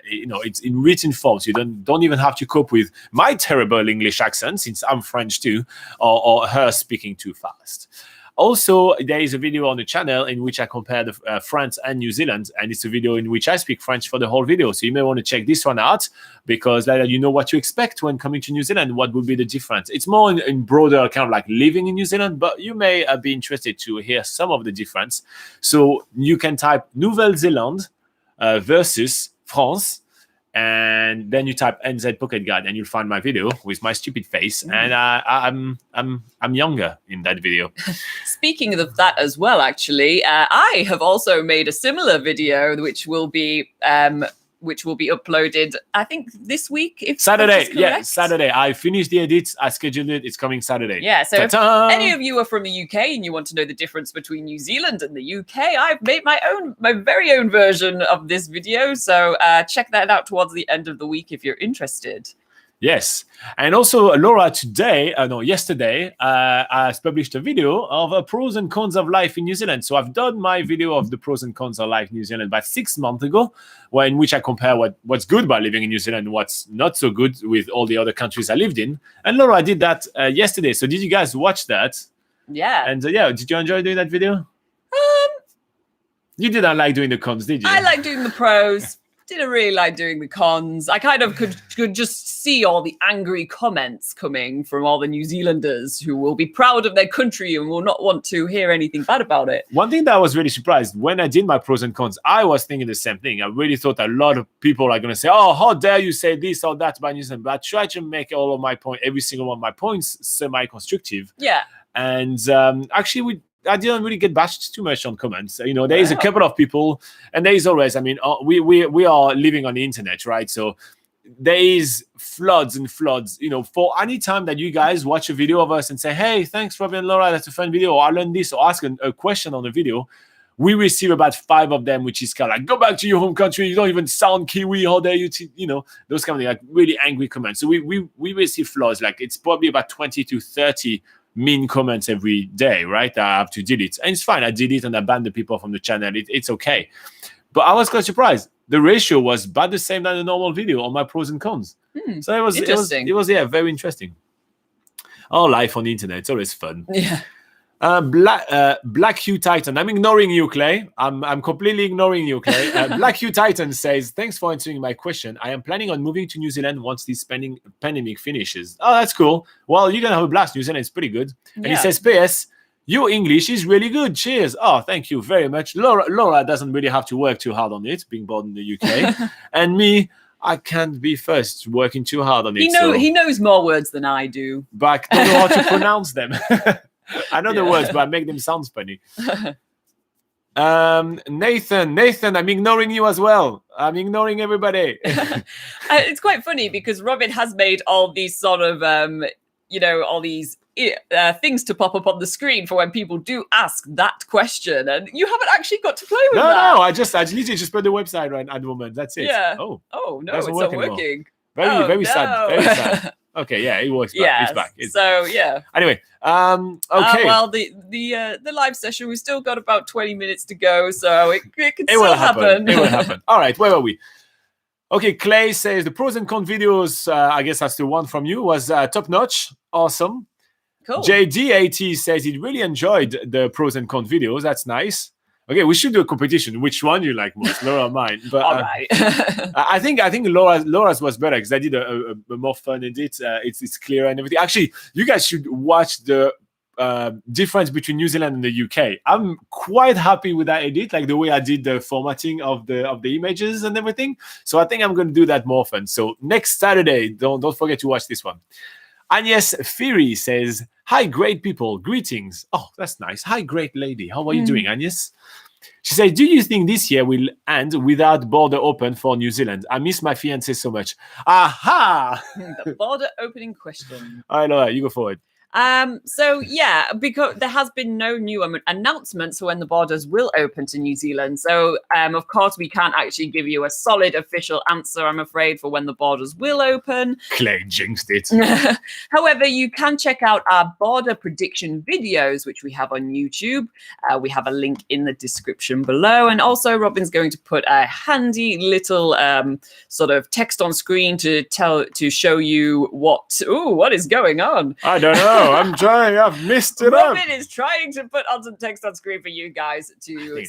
it's in written form. So you don't even have to cope with my terrible English accent, since I'm French too, or her speaking too fast. Also, there is a video on the channel in which I compare the France and New Zealand, and it's a video in which I speak French for the whole video. So you may want to check this one out, because you know what to expect when coming to New Zealand, what would be the difference. It's more in broader kind of like living in New Zealand, but you may be interested to hear some of the difference. So you can type Nouvelle-Zélande versus France, and then you type NZ Pocket Guide, and you'll find my video with my stupid face. And I'm younger in that video. Speaking of that as well, actually, I have also made a similar video, which will be uploaded, I think, this week. If Saturday, yeah, Saturday. I finished the edits. I scheduled it. It's coming Saturday. Yeah, so Ta-ta! If any of you are from the UK and you want to know the difference between New Zealand and the UK, I've made my very own version of this video. So check that out towards the end of the week if you're interested. Yes. And also, Laura, yesterday, I published a video of pros and cons of life in New Zealand. So I've done my video of the pros and cons of life in New Zealand about 6 months ago, in which I compare what's good about living in New Zealand and what's not so good with all the other countries I lived in. And Laura did that yesterday. So did you guys watch that? Yeah. And did you enjoy doing that video? You didn't like doing the cons, did you? I like doing the pros. didn't really like doing the cons. I kind of could just see all the angry comments coming from all the New Zealanders who will be proud of their country and will not want to hear anything bad about it. One thing that I was really surprised when I did my pros and cons, I was thinking the same thing. I really thought a lot of people are going to say, "Oh, how dare you say this or that about New Zealand?" But I try to make all of my point, every single one of my points, semi-constructive. Yeah. And actually, I didn't really get bashed too much on comments. You know, there is a couple of people, and there is always. I mean, we are living on the internet, right? So there is floods and floods. You know, for any time that you guys watch a video of us and say, "Hey, thanks, Robin and Laura, that's a fun video," or "I learned this," or ask a question on the video, we receive about 5 of them, which is kind of like, "Go back to your home country. You don't even sound Kiwi. How dare you?" You know, those kind of like really angry comments. So we receive floods. Like it's probably about 20 to 30 mean comments every day, right? I have to delete, and it's fine. I delete and I ban the people from the channel. It's okay. But I was quite surprised. The ratio was about the same than a normal video on my pros and cons. So it was interesting. It was very interesting. Oh, life on the internet, it's always fun. Yeah. Black Hugh Titan. I'm ignoring you, Clay. I'm completely ignoring you, Clay. Black Hugh Titan says, "Thanks for answering my question. I am planning on moving to New Zealand once this pandemic finishes." Oh, that's cool. Well, you're gonna have a blast. New Zealand is pretty good. And he says, "P.S. Your English is really good. Cheers." Oh, thank you very much. Laura doesn't really have to work too hard on it, being born in the UK. And me, I can't be first working too hard on it. He knows more words than I do. But I don't know how to pronounce them. I know the words, but I make them sound funny. Nathan, I'm ignoring you as well. I'm ignoring everybody. It's quite funny because Robin has made all these sort of, all these things to pop up on the screen for when people do ask that question, and you haven't actually got to play with that. No, I literally just put the website right at the moment. That's it. Yeah. Oh no, it's not working. Very sad. Very sad. Okay, yeah, it works. Yeah, it's back. Yeah. Anyway, okay. Well, the live session, we've still got about 20 minutes to go, so it can will still happen. It will happen. All right, where are we? Okay, Clay says the pros and cons videos. I guess that's the one from you. Was top notch, awesome. Cool. JD80 says he really enjoyed the pros and cons videos. That's nice. Okay, we should do a competition. Which one you like most, Laura or mine? But all right. I think Laura's was better because I did a more fun in it. It's clearer and everything. Actually, you guys should watch the difference between New Zealand and the UK. I'm quite happy with that edit, like the way I did the formatting of the images and everything. So I think I'm going to do that more often. So next Saturday, don't forget to watch this one. Agnes Ferry says, "Hi, great people. Greetings." Oh, that's nice. Hi, great lady. How are you doing, Agnes? She says, "Do you think this year will end without border open for New Zealand? I miss my fiancé so much." Aha! The border opening question. All right, Laura, you go forward. So yeah, because there has been no new announcements for when the borders will open to New Zealand. So of course we can't actually give you a solid official answer, I'm afraid, for when the borders will open. Clay jinxed it. However, you can check out our border prediction videos, which we have on YouTube. We have a link in the description below, and also Robin's going to put a handy little sort of text on screen to show you what is going on. I don't know. I'm trying. I've missed it up. Robin is trying to put on some text on screen for you guys to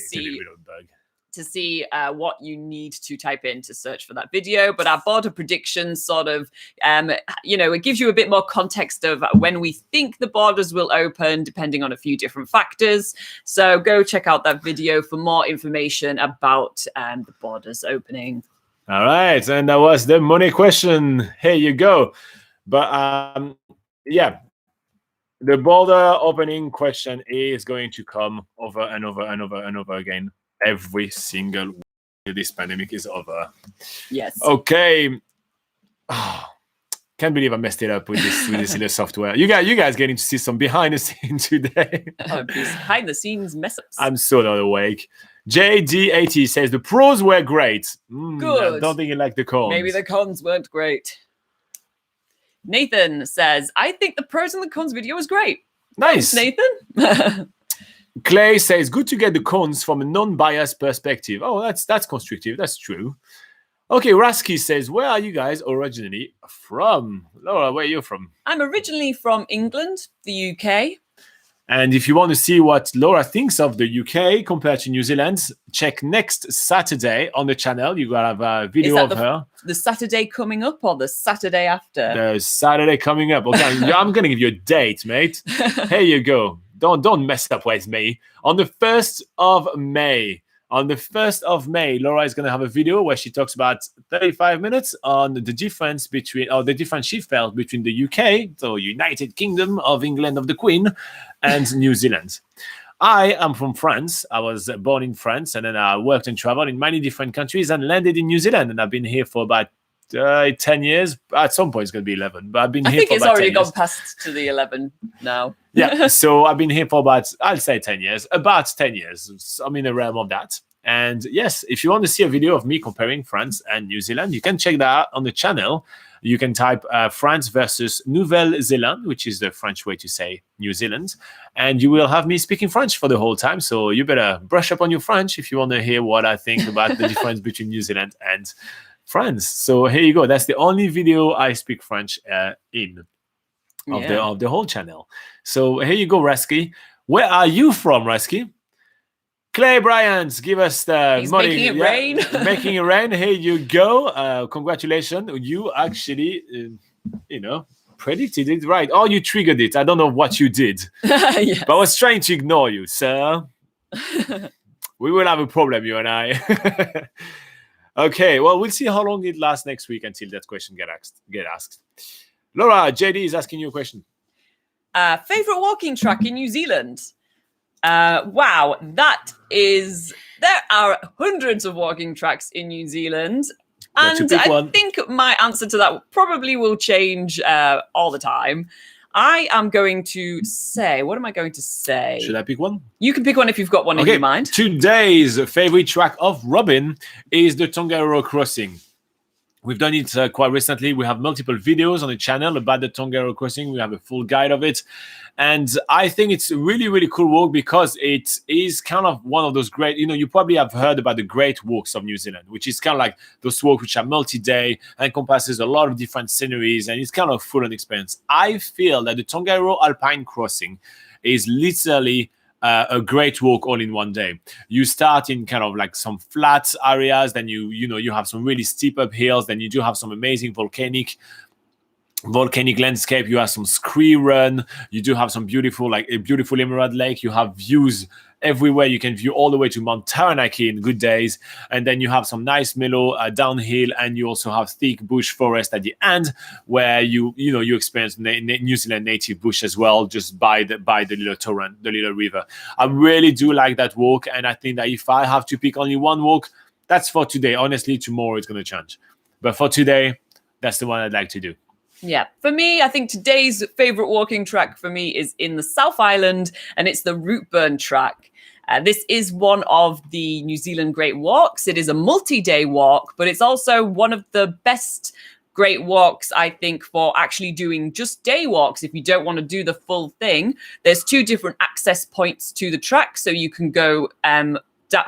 see what you need to type in to search for that video. But our border predictions sort of, it gives you a bit more context of when we think the borders will open, depending on a few different factors. So go check out that video for more information about the borders opening. All right. And that was the money question. Here you go. But yeah. The border opening question is going to come over and over and over and over again every single week this pandemic is over. Yes. Okay. Oh, can't believe I messed it up with this in the software. You guys getting to see some behind the scenes today. Behind the scenes mess ups. I'm so not awake. JD80 says the pros were great. Good. I don't think you like the cons. Maybe the cons weren't great. Nathan says, "I think the pros and the cons video was great." Nice. Thanks, Nathan. Clay says, "Good to get the cons from a non-biased perspective." Oh, that's constructive. That's true. Okay, Rasky says, "Where are you guys originally from?" Laura, where are you from? I'm originally from England, the UK. And if you want to see what Laura thinks of the UK compared to New Zealand, check next Saturday on the channel. You're going to have a video of her. The Saturday coming up or the Saturday after? The Saturday coming up. Okay, I'm going to give you a date, mate. Here you go. Don't mess up with me. On the 1st of May. On the 1st of May, Laura is going to have a video where she talks about 35 minutes on the difference between, or the difference she felt between the UK, so United Kingdom of England of the Queen, and New Zealand. I am from France. I was born in France, and then I worked and traveled in many different countries and landed in New Zealand. And I've been here for about 10 years. At some point, it's going to be 11. But I've been here for about 10 years. I think it's already gone past to the 11 now. Yeah, so I've been here for about, I'll say 10 years. About 10 years. So I'm in the realm of that. And yes, if you want to see a video of me comparing France and New Zealand, you can check that out on the channel. You can type France versus Nouvelle-Zélande, which is the French way to say New Zealand. And you will have me speaking French for the whole time. So you better brush up on your French if you want to hear what I think about the difference between New Zealand and France. So here you go. That's the only video I speak French in of the whole channel. So here you go, Rasky. Where are you from, Rasky? Clay Bryant, give us the money. Making it rain. Making it rain. Here you go. Congratulations. You actually, predicted it right. Or you triggered it. I don't know what you did. Yes. But I was trying to ignore you, sir. We will have a problem, you and I. Okay, well, we'll see how long it lasts next week until that question get asked. Laura, JD is asking you a question. Favorite walking track in New Zealand? Wow, there are hundreds of walking tracks in New Zealand. And I think my answer to that probably will change all the time. I am going to say, what am I going to say? Should I pick one? You can pick one if you've got one in your mind. Today's favorite track of Robin is the Tongariro Crossing. We've done it quite recently. We have multiple videos on the channel about the Tongariro Crossing. We have a full guide of it. And I think it's a really, really cool walk because it is kind of one of those great, you probably have heard about the great walks of New Zealand, which is kind of like those walks which are multi-day, encompasses a lot of different sceneries, and it's kind of full-on experience. I feel that the Tongariro Alpine Crossing is literally a great walk all in one day. You start in kind of like some flat areas, then you have some really steep up hills, then you do have some amazing volcanic landscape. You have some scree run. You do have some beautiful, like a beautiful emerald lake. You have views everywhere. You can view all the way to Mount Taranaki in good days. And then you have some nice mellow downhill, and you also have thick bush forest at the end where you experience New Zealand native bush as well, just by the little torrent, the little river. I really do like that walk. And I think that if I have to pick only one walk, that's for today. Honestly, tomorrow it's going to change. But for today, that's the one I'd like to do. Yeah, for me, I think today's favorite walking track for me is in the South Island, and it's the Routeburn track. This is one of the New Zealand Great Walks. It is a multi-day walk, but it's also one of the best great walks, I think, for actually doing just day walks. If you don't want to do the full thing, there's 2 different access points to the track. So you can go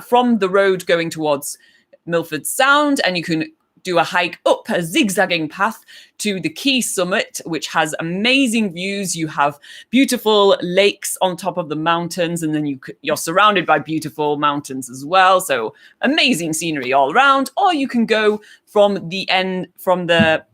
from the road going towards Milford Sound, and you can do a hike up a zigzagging path to the Key Summit, which has amazing views. You have beautiful lakes on top of the mountains, and then you're surrounded by beautiful mountains as well. So amazing scenery all around. Or you can go from the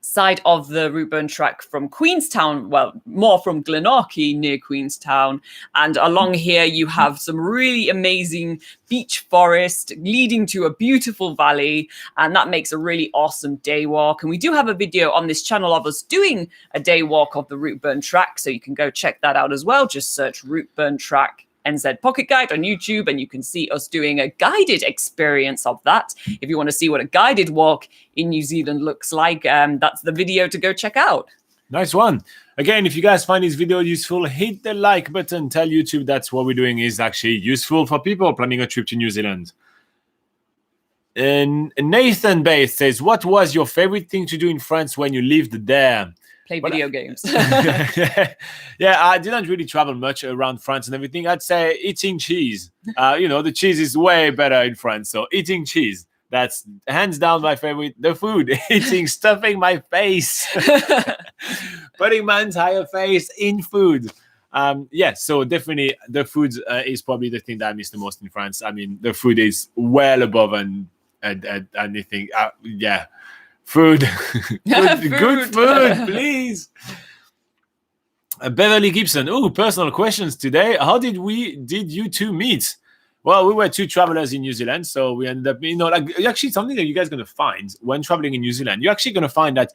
side of the Routeburn track from Queenstown, well, more from Glenorchy near Queenstown. And along here, you have some really amazing beech forest leading to a beautiful valley. And that makes a really awesome day walk. And we do have a video on this channel of us doing a day walk of the Routeburn track. So you can go check that out as well. Just search Routeburn track NZ Pocket Guide on YouTube, and you can see us doing a guided experience of that. If you want to see what a guided walk in New Zealand looks like, that's the video to go check out. Nice one. Again, if you guys find this video useful, hit the like button. Tell YouTube that's what we're doing is actually useful for people planning a trip to New Zealand. And Nathan Bates says, what was your favorite thing to do in France when you lived there? Play video games. Yeah, I didn't really travel much around France and everything. I'd say eating cheese. The cheese is way better in France. So eating cheese, that's hands down my favorite. The food, stuffing my face, putting my entire face in food. Yeah, so definitely the food is probably the thing that I miss the most in France. I mean, the food is well above and anything. Yeah, food, good food, please. Beverly Gibson. Oh, personal questions today. How did you two meet? Well, we were two travelers in New Zealand, so we ended up, like actually something that you guys are going to find when traveling in New Zealand. You're actually going to find that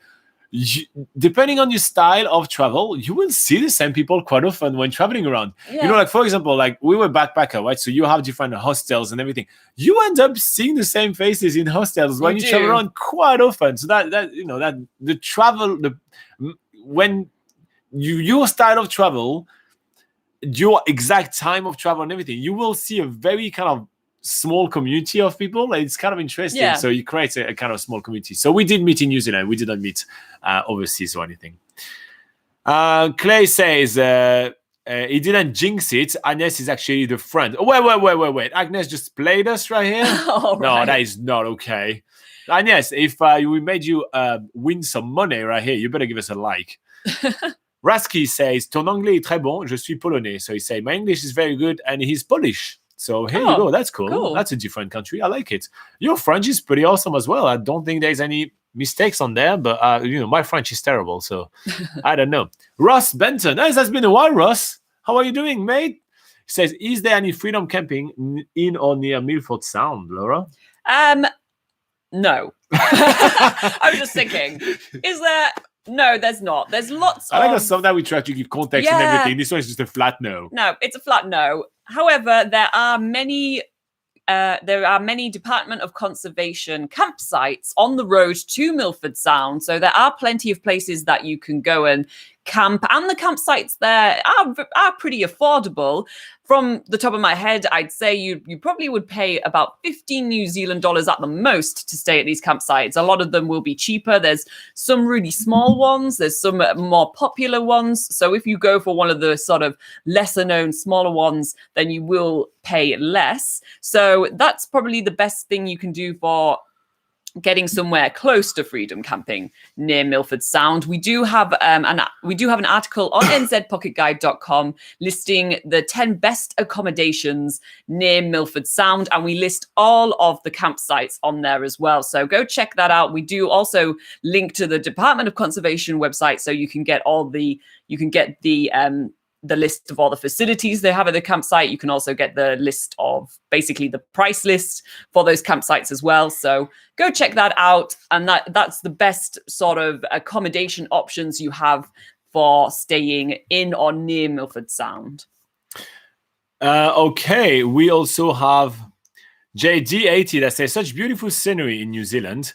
depending on your style of travel, you will see the same people quite often when traveling around. Yeah. Like for example, like we were backpacker, right? So you have different hostels and everything. You end up seeing the same faces in hostels when you travel around quite often. So that the travel, when your style of travel, your exact time of travel and everything, you will see a very kind of small community of people. It's kind of interesting. Yeah. So you create a kind of small community. So we did meet in New Zealand. We didn't meet overseas or anything. Clay says he didn't jinx it. Agnes is actually the friend. Wait. Agnes just played us right here. Right. No, that is not okay. Agnes, if we made you win some money right here, you better give us a like. Rasky says, ton anglais est très bon, je suis polonais. So he said, my English is very good and he's Polish. So here you go. That's cool. That's a different country. I like it. Your French is pretty awesome as well. I don't think there's any mistakes on there, but my French is terrible. So I don't know. Ross Benton. Hey, that's been a while, Ross. How are you doing, mate? He says, is there any freedom camping in or near Milford Sound, Laura? No. I was just thinking, is there... No, there's not. There's lots I like sometimes we try to give context and everything. This one is just a flat no. No, it's a flat no. However, there are many Department of Conservation campsites on the road to Milford Sound. So there are plenty of places that you can go and camp, and the campsites there are pretty affordable. From the top of my head, I'd say you probably would pay about 15 New Zealand dollars at the most to stay at these campsites. A lot of them will be cheaper. There's some really small ones. There's some more popular ones. So if you go for one of the sort of lesser known, smaller ones, then you will pay less. So that's probably the best thing you can do for getting somewhere close to freedom camping near Milford Sound. We do have an article on nzpocketguide.com listing the 10 best accommodations near Milford Sound, and we list all of the campsites on there as well. So go check that out. We do also link to the Department of Conservation website, so you can get the list of all the facilities they have at the campsite. You can also get the list of basically the price list for those campsites as well. So go check that out. And that's the best sort of accommodation options you have for staying in or near Milford Sound. Okay. We also have JD80 that says, such beautiful scenery in New Zealand.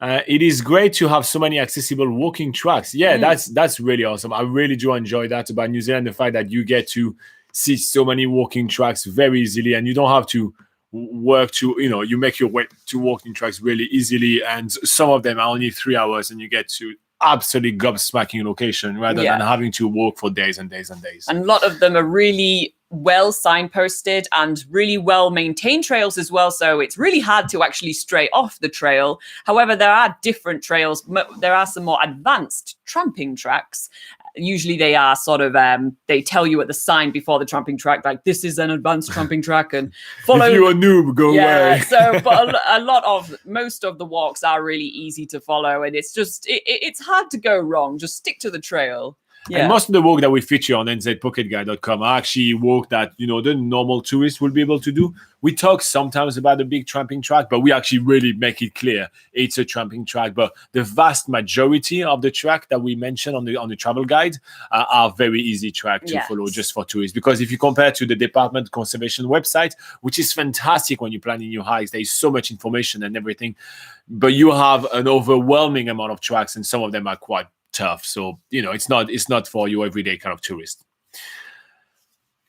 It is great to have so many accessible walking tracks. Yeah, that's really awesome. I really do enjoy that about New Zealand, the fact that you get to see so many walking tracks very easily, and you don't have to work to, you make your way to walking tracks really easily, and some of them are only 3 hours, and you get to absolutely gobsmacking location rather than having to walk for days and days and days. And a lot of them are really well signposted and really well maintained trails as well, so it's really hard to actually stray off the trail. However, there are different trails. There are some more advanced tramping tracks. Usually they are sort of they tell you at the sign before the tramping track, like, this is an advanced tramping track, and follow. If you're a noob, go away. So but most of the walks are really easy to follow, and it's just it's hard to go wrong. Just stick to the trail. Yeah. And most of the walk that we feature on nzpocketguide.com are actually walk that, the normal tourists will be able to do. We talk sometimes about the big tramping track, but we actually really make it clear it's a tramping track. But the vast majority of the track that we mentioned on the travel guide are very easy track to follow just for tourists. Because if you compare to the Department of Conservation website, which is fantastic when you're planning your hikes, there's so much information and everything, but you have an overwhelming amount of tracks, and some of them are quite tough. So it's not for your everyday kind of tourist.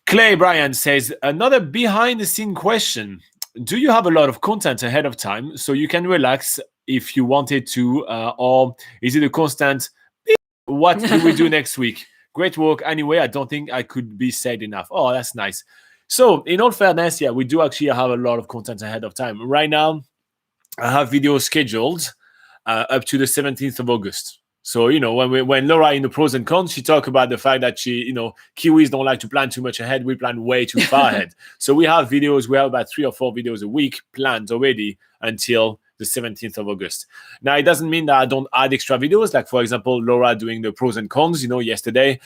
Clay Bryan says, another behind the scene question: do you have a lot of content ahead of time so you can relax if you wanted to, or is it a constant what do we do next week? Great work anyway. I don't think I could be said enough. Oh, that's nice. So in all fairness, we do actually have a lot of content ahead of time. Right now I have videos scheduled up to the 17th of August. So, when Laura in the pros and cons, she talked about the fact that Kiwis don't like to plan too much ahead. We plan way too far ahead. So we have about 3 or 4 videos a week planned already until the 17th of August. Now, it doesn't mean that I don't add extra videos. Like, for example, Laura doing the pros and cons, yesterday,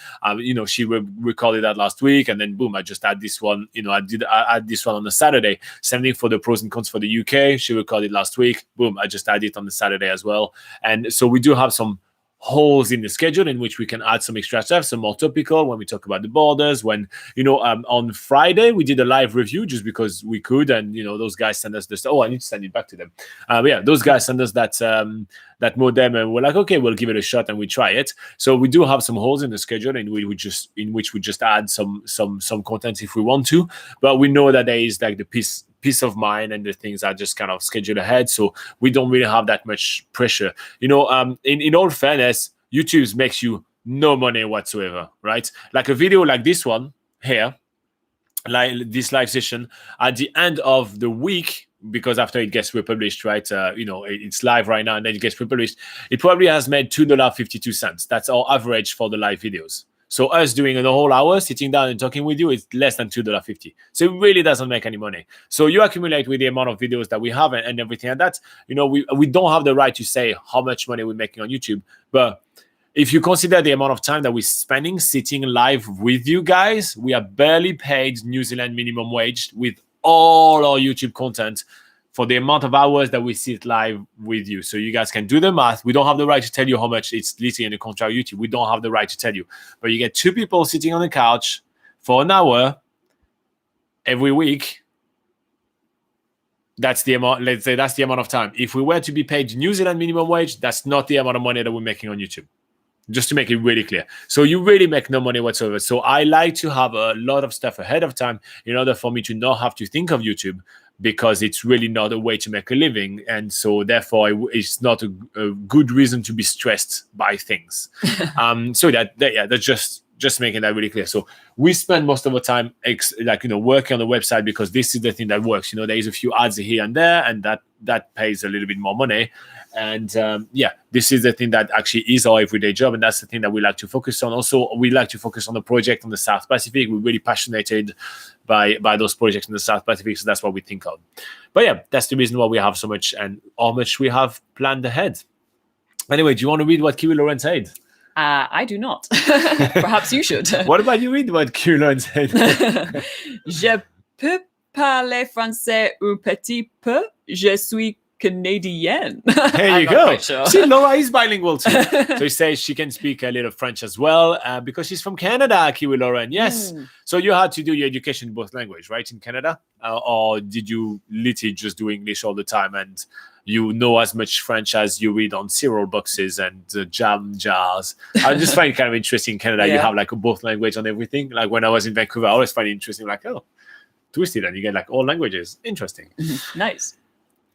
she recorded that last week. And then, boom, I just add this one. I add this one on the Saturday. Same thing for the pros and cons for the UK. She recorded last week. Boom, I just add it on the Saturday as well. And so we do have some holes in the schedule in which we can add some extra stuff, some more topical when we talk about the borders. When on Friday we did a live review just because we could, and those guys sent us this. I need to send it back to them. Those guys sent us that modem, and we're like, okay, we'll give it a shot, and we try it. So we do have some holes in the schedule in which we just add some content if we want to, but we know that there is like the peace of mind and the things are just kind of scheduled ahead, so we don't really have that much pressure. In all fairness, YouTube makes you no money whatsoever, right? Like a video like this one here, like this live session, at the end of the week, because after it gets republished, right, it's live right now and then it gets republished, it probably has made $2.52. That's our average for the live videos. So us doing a whole hour, sitting down and talking with you, it's less than $2.50. So it really doesn't make any money. So you accumulate with the amount of videos that we have and everything like that. We don't have the right to say how much money we're making on YouTube. But if you consider the amount of time that we're spending sitting live with you guys, we are barely paid New Zealand minimum wage with all our YouTube content for the amount of hours that we sit live with you. So you guys can do the math. We don't have the right to tell you how much. It's literally in the contract of YouTube. We don't have the right to tell you. But you get 2 people sitting on the couch for an hour every week. That's the amount, let's say that's the amount of time. If we were to be paid New Zealand minimum wage, that's not the amount of money that we're making on YouTube. Just to make it really clear. So you really make no money whatsoever. So I like to have a lot of stuff ahead of time in order for me to not have to think of YouTube, because it's really not a way to make a living. And so therefore it's not a good reason to be stressed by things. So that's just making that really clear. So we spend most of the time working on the website, because this is the thing that works. There is a few ads here and there, and that pays a little bit more money. And this is the thing that actually is our everyday job, and that's the thing that we like to focus on. Also, we like to focus on the project on the South Pacific. We're really passionate by those projects in the South Pacific, so that's what we think of. But that's the reason why we have so much and how much we have planned ahead. Anyway, do you want to read what Kiwi Lauren said? I do not. Perhaps you should. What about you read what Kiwi Lauren said? Je peux parler français un petit peu. Je suis Canadian. There you go. Sure. See, Laura is bilingual too. So he says she can speak a little French as well, because she's from Canada, Kiwi Lauren. Yes. So you had to do your education in both languages, right, in Canada? Or did you literally just do English all the time and you know as much French as you read on cereal boxes and jam jars? I just find it kind of interesting in Canada. You have like a both language on everything. Like when I was in Vancouver, I always find it interesting. Like, twisted, and you get like all languages. Interesting. Nice.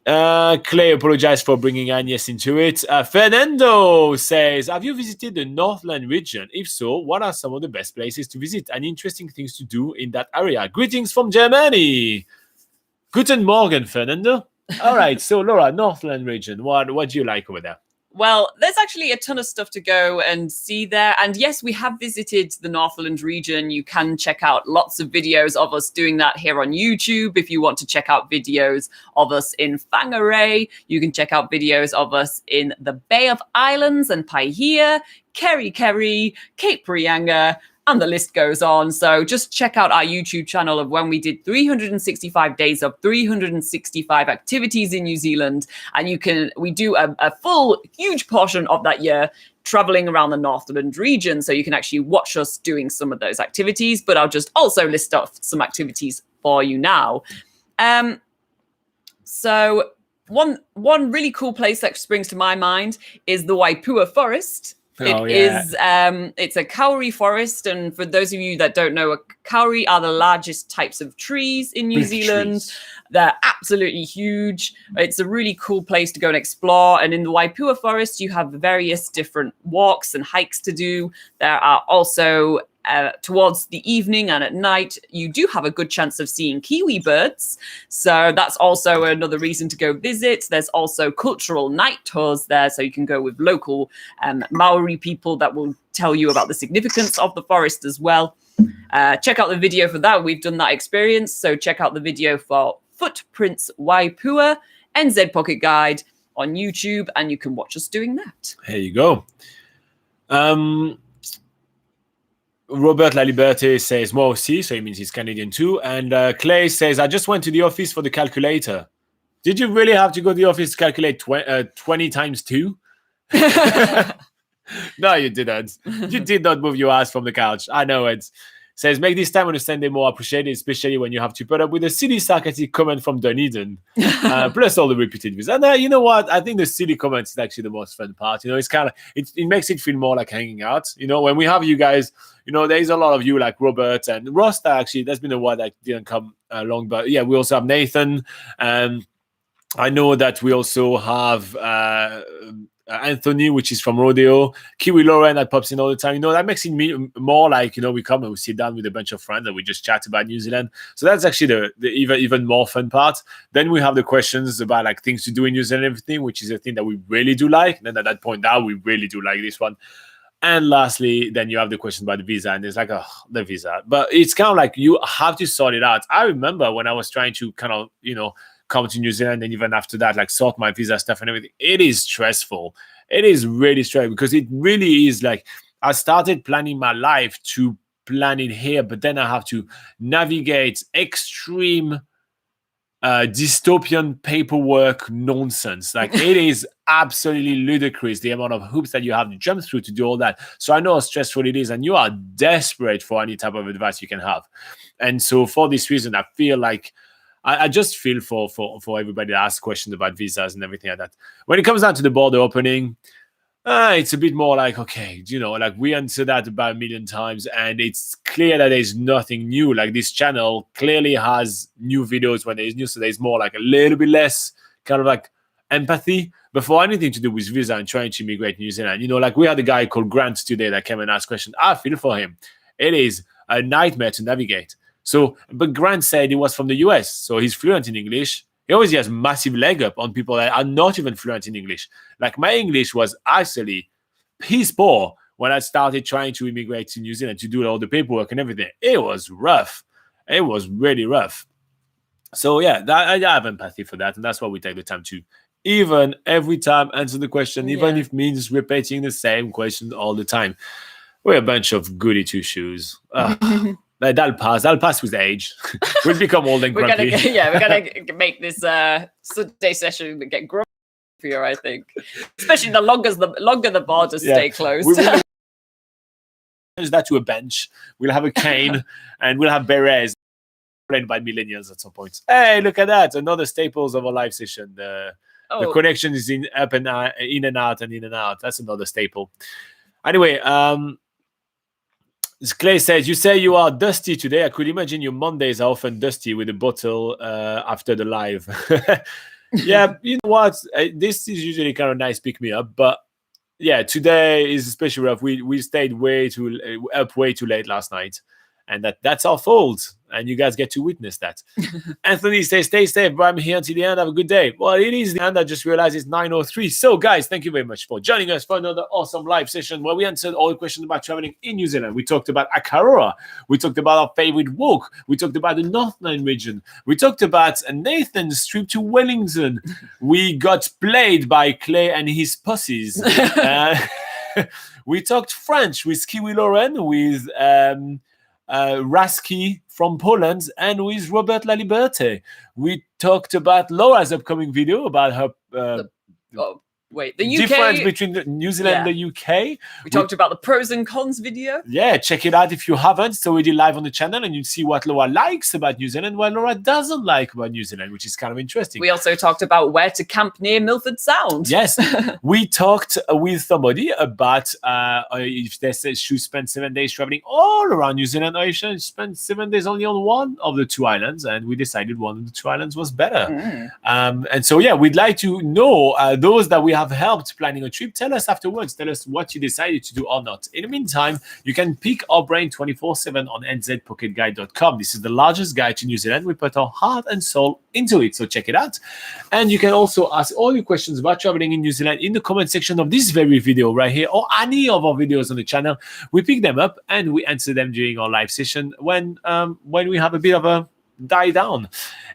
Clay apologized for bringing Agnes into it. Fernando says, have you visited the Northland region? If so, what are some of the best places to visit and interesting things to do in that area? Greetings from Germany. Guten Morgen, Fernando. All right, so Laura, Northland region, what do you like over there? Well, there's actually a ton of stuff to go and see there. And yes, we have visited the Northland region. You can check out lots of videos of us doing that here on YouTube. If you want to check out videos of us in Whangarei, you can check out videos of us in the Bay of Islands and Paihia, Kerry, Cape Reinga, and the list goes on. So just check out our YouTube channel of when we did 365 days of 365 activities in New Zealand. And we do a full, huge portion of that year traveling around the Northland region. So you can actually watch us doing some of those activities, but I'll just also list off some activities for you now. So one really cool place that springs to my mind is the Waipua Forest. It's a kauri forest, and for those of you that don't know, a kauri are the largest types of trees in New Zealand. Trees. They're absolutely huge. It's a really cool place to go and explore. And in the Waipua Forest, you have various different walks and hikes to do. There are also towards the evening and at night, you do have a good chance of seeing kiwi birds. So that's also another reason to go visit. There's also cultural night tours there, so you can go with local Maori people that will tell you about the significance of the forest as well. Check out the video for that. We've done that experience. So check out the video for Footprints Waipua, NZ Pocket Guide on YouTube, and you can watch us doing that. There you go. Robert Laliberte says moi aussi, so he means he's Canadian too. And Clay says, I just went to the office for the calculator. Did you really have to go to the office to calculate 20 times 2? No, you didn't. You did not move your ass from the couch. I know it. Says, make this time on a Sunday more appreciated, especially when you have to put up with a silly sarcastic comment from Dunedin, plus all the repeated views. And you know what? I think the silly comments is actually the most fun part. You know, it's kind of, it makes it feel more like hanging out. You know, when we have you guys, you know, there's a lot of you like Robert and Rosta, actually. There's been a while that didn't come along. But yeah, we also have Nathan. I know that we also have Anthony, which is from Rodeo, Kiwi Lauren that pops in all the time. You know, that makes it more like, you know, we come and we sit down with a bunch of friends and we just chat about New Zealand. So that's actually the even more fun part. Then we have the questions about like things to do in New Zealand and everything, which is a thing that we really do like. And then at that point now, we really do like this one. And lastly, then you have the question about the visa, and it's like, oh, the visa. But it's kind of like you have to sort it out. I remember when I was trying to kind of, you know, come to New Zealand, and even after that, like sort my visa stuff and everything. It is stressful. It is really stressful because it really is like I started planning my life to plan it here, but then I have to navigate extreme dystopian paperwork nonsense. Like it is absolutely ludicrous the amount of hoops that you have to jump through to do all that. So I know how stressful it is, and you are desperate for any type of advice you can have. And so for this reason, I feel like I just feel for everybody that asks questions about visas and everything like that. When it comes down to the border opening, it's a bit more like, okay, you know, like we answered that about 1 million times, and it's clear that there's nothing new. Like this channel clearly has new videos when there's new, so there's more like a little bit less kind of like empathy. But for anything to do with visa and trying to immigrate to New Zealand, you know, like we had a guy called Grant today that came and asked questions. I feel for him. It is a nightmare to navigate. So, but Grant said he was from the US, so he's fluent in English. He always has massive leg up on people that are not even fluent in English. Like my English was actually piss poor when I started trying to immigrate to New Zealand to do all the paperwork and everything. It was rough. It was really rough. So yeah, I have empathy for that, and that's why we take the time to even every time answer the question, even if it means repeating the same question all the time. We're a bunch of goody two shoes. That'll pass with age. We'll become old and grumpy. We're gonna make this Sunday session get grumpier, I think. Especially the longer the borders stay closed. We'll change that to a bench. We'll have a cane and we'll have berets played by millennials at some point. Hey, look at that! Another staples of our live session. The connection is in up and out, in and out, and in and out. That's another staple. Anyway, Clay says, you say you are dusty today. I could imagine your Mondays are often dusty with a bottle after the live. Yeah, you know what? This is usually kind of nice pick me up, but yeah, today is especially rough. We stayed way too late last night, and that's our fault. And you guys get to witness that. Anthony says, stay safe, but I'm here until the end. Have a good day. Well, it is the end. I just realized it's 9:03. So, guys, thank you very much for joining us for another awesome live session where we answered all the questions about traveling in New Zealand. We talked about Akaroa. We talked about our favorite walk. We talked about the Northland region. We talked about Nathan's trip to Wellington. We got played by Clay and his pussies. We talked French with Kiwi Lauren, with Raski from Poland, and with Robert Laliberte. We talked about Laura's upcoming video about her the UK difference between New Zealand and the UK. We talked about the pros and cons video. Yeah, check it out if you haven't. It's already live on the channel, and you see what Laura likes about New Zealand, what Laura doesn't like about New Zealand, which is kind of interesting. We also talked about where to camp near Milford Sound. Yes, we talked with somebody about if they should spend 7 days traveling all around New Zealand, or if should spend 7 days only on one of the two islands, and we decided one of the two islands was better. And so, yeah, we'd like to know those that we have have helped planning a trip, tell us afterwards. Tell us what you decided to do or not. In the meantime, you can pick our brain 24/7 on nzpocketguide.com. This is the largest guide to New Zealand. We put our heart and soul into it, so check it out. And you can also ask all your questions about traveling in New Zealand in the comment section of this very video right here, or any of our videos on the channel. We pick them up and we answer them during our live session when we have a bit of a die down.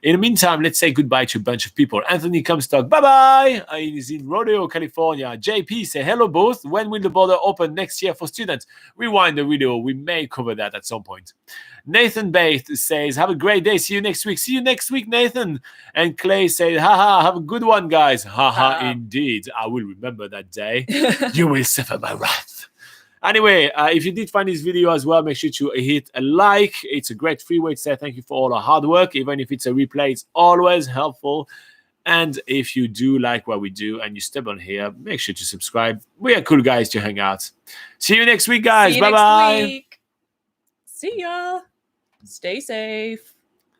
In the meantime, let's say goodbye to a bunch of people. Anthony Comstock, bye-bye. He's in Rodeo, California. JP, say hello both. When will the border open next year for students? Rewind the video. We may cover that at some point. Nathan Bath says, have a great day. See you next week. See you next week, Nathan. And Clay says, haha, have a good one, guys. Haha, indeed. I will remember that day. You will suffer my wrath. Anyway, if you did find this video as well, make sure to hit a like. It's a great free way to say thank you for all our hard work. Even if it's a replay, it's always helpful. And if you do like what we do and you stable here, make sure to subscribe. We are cool guys to hang out. See you next week, guys. Bye-bye. See ya. Stay safe.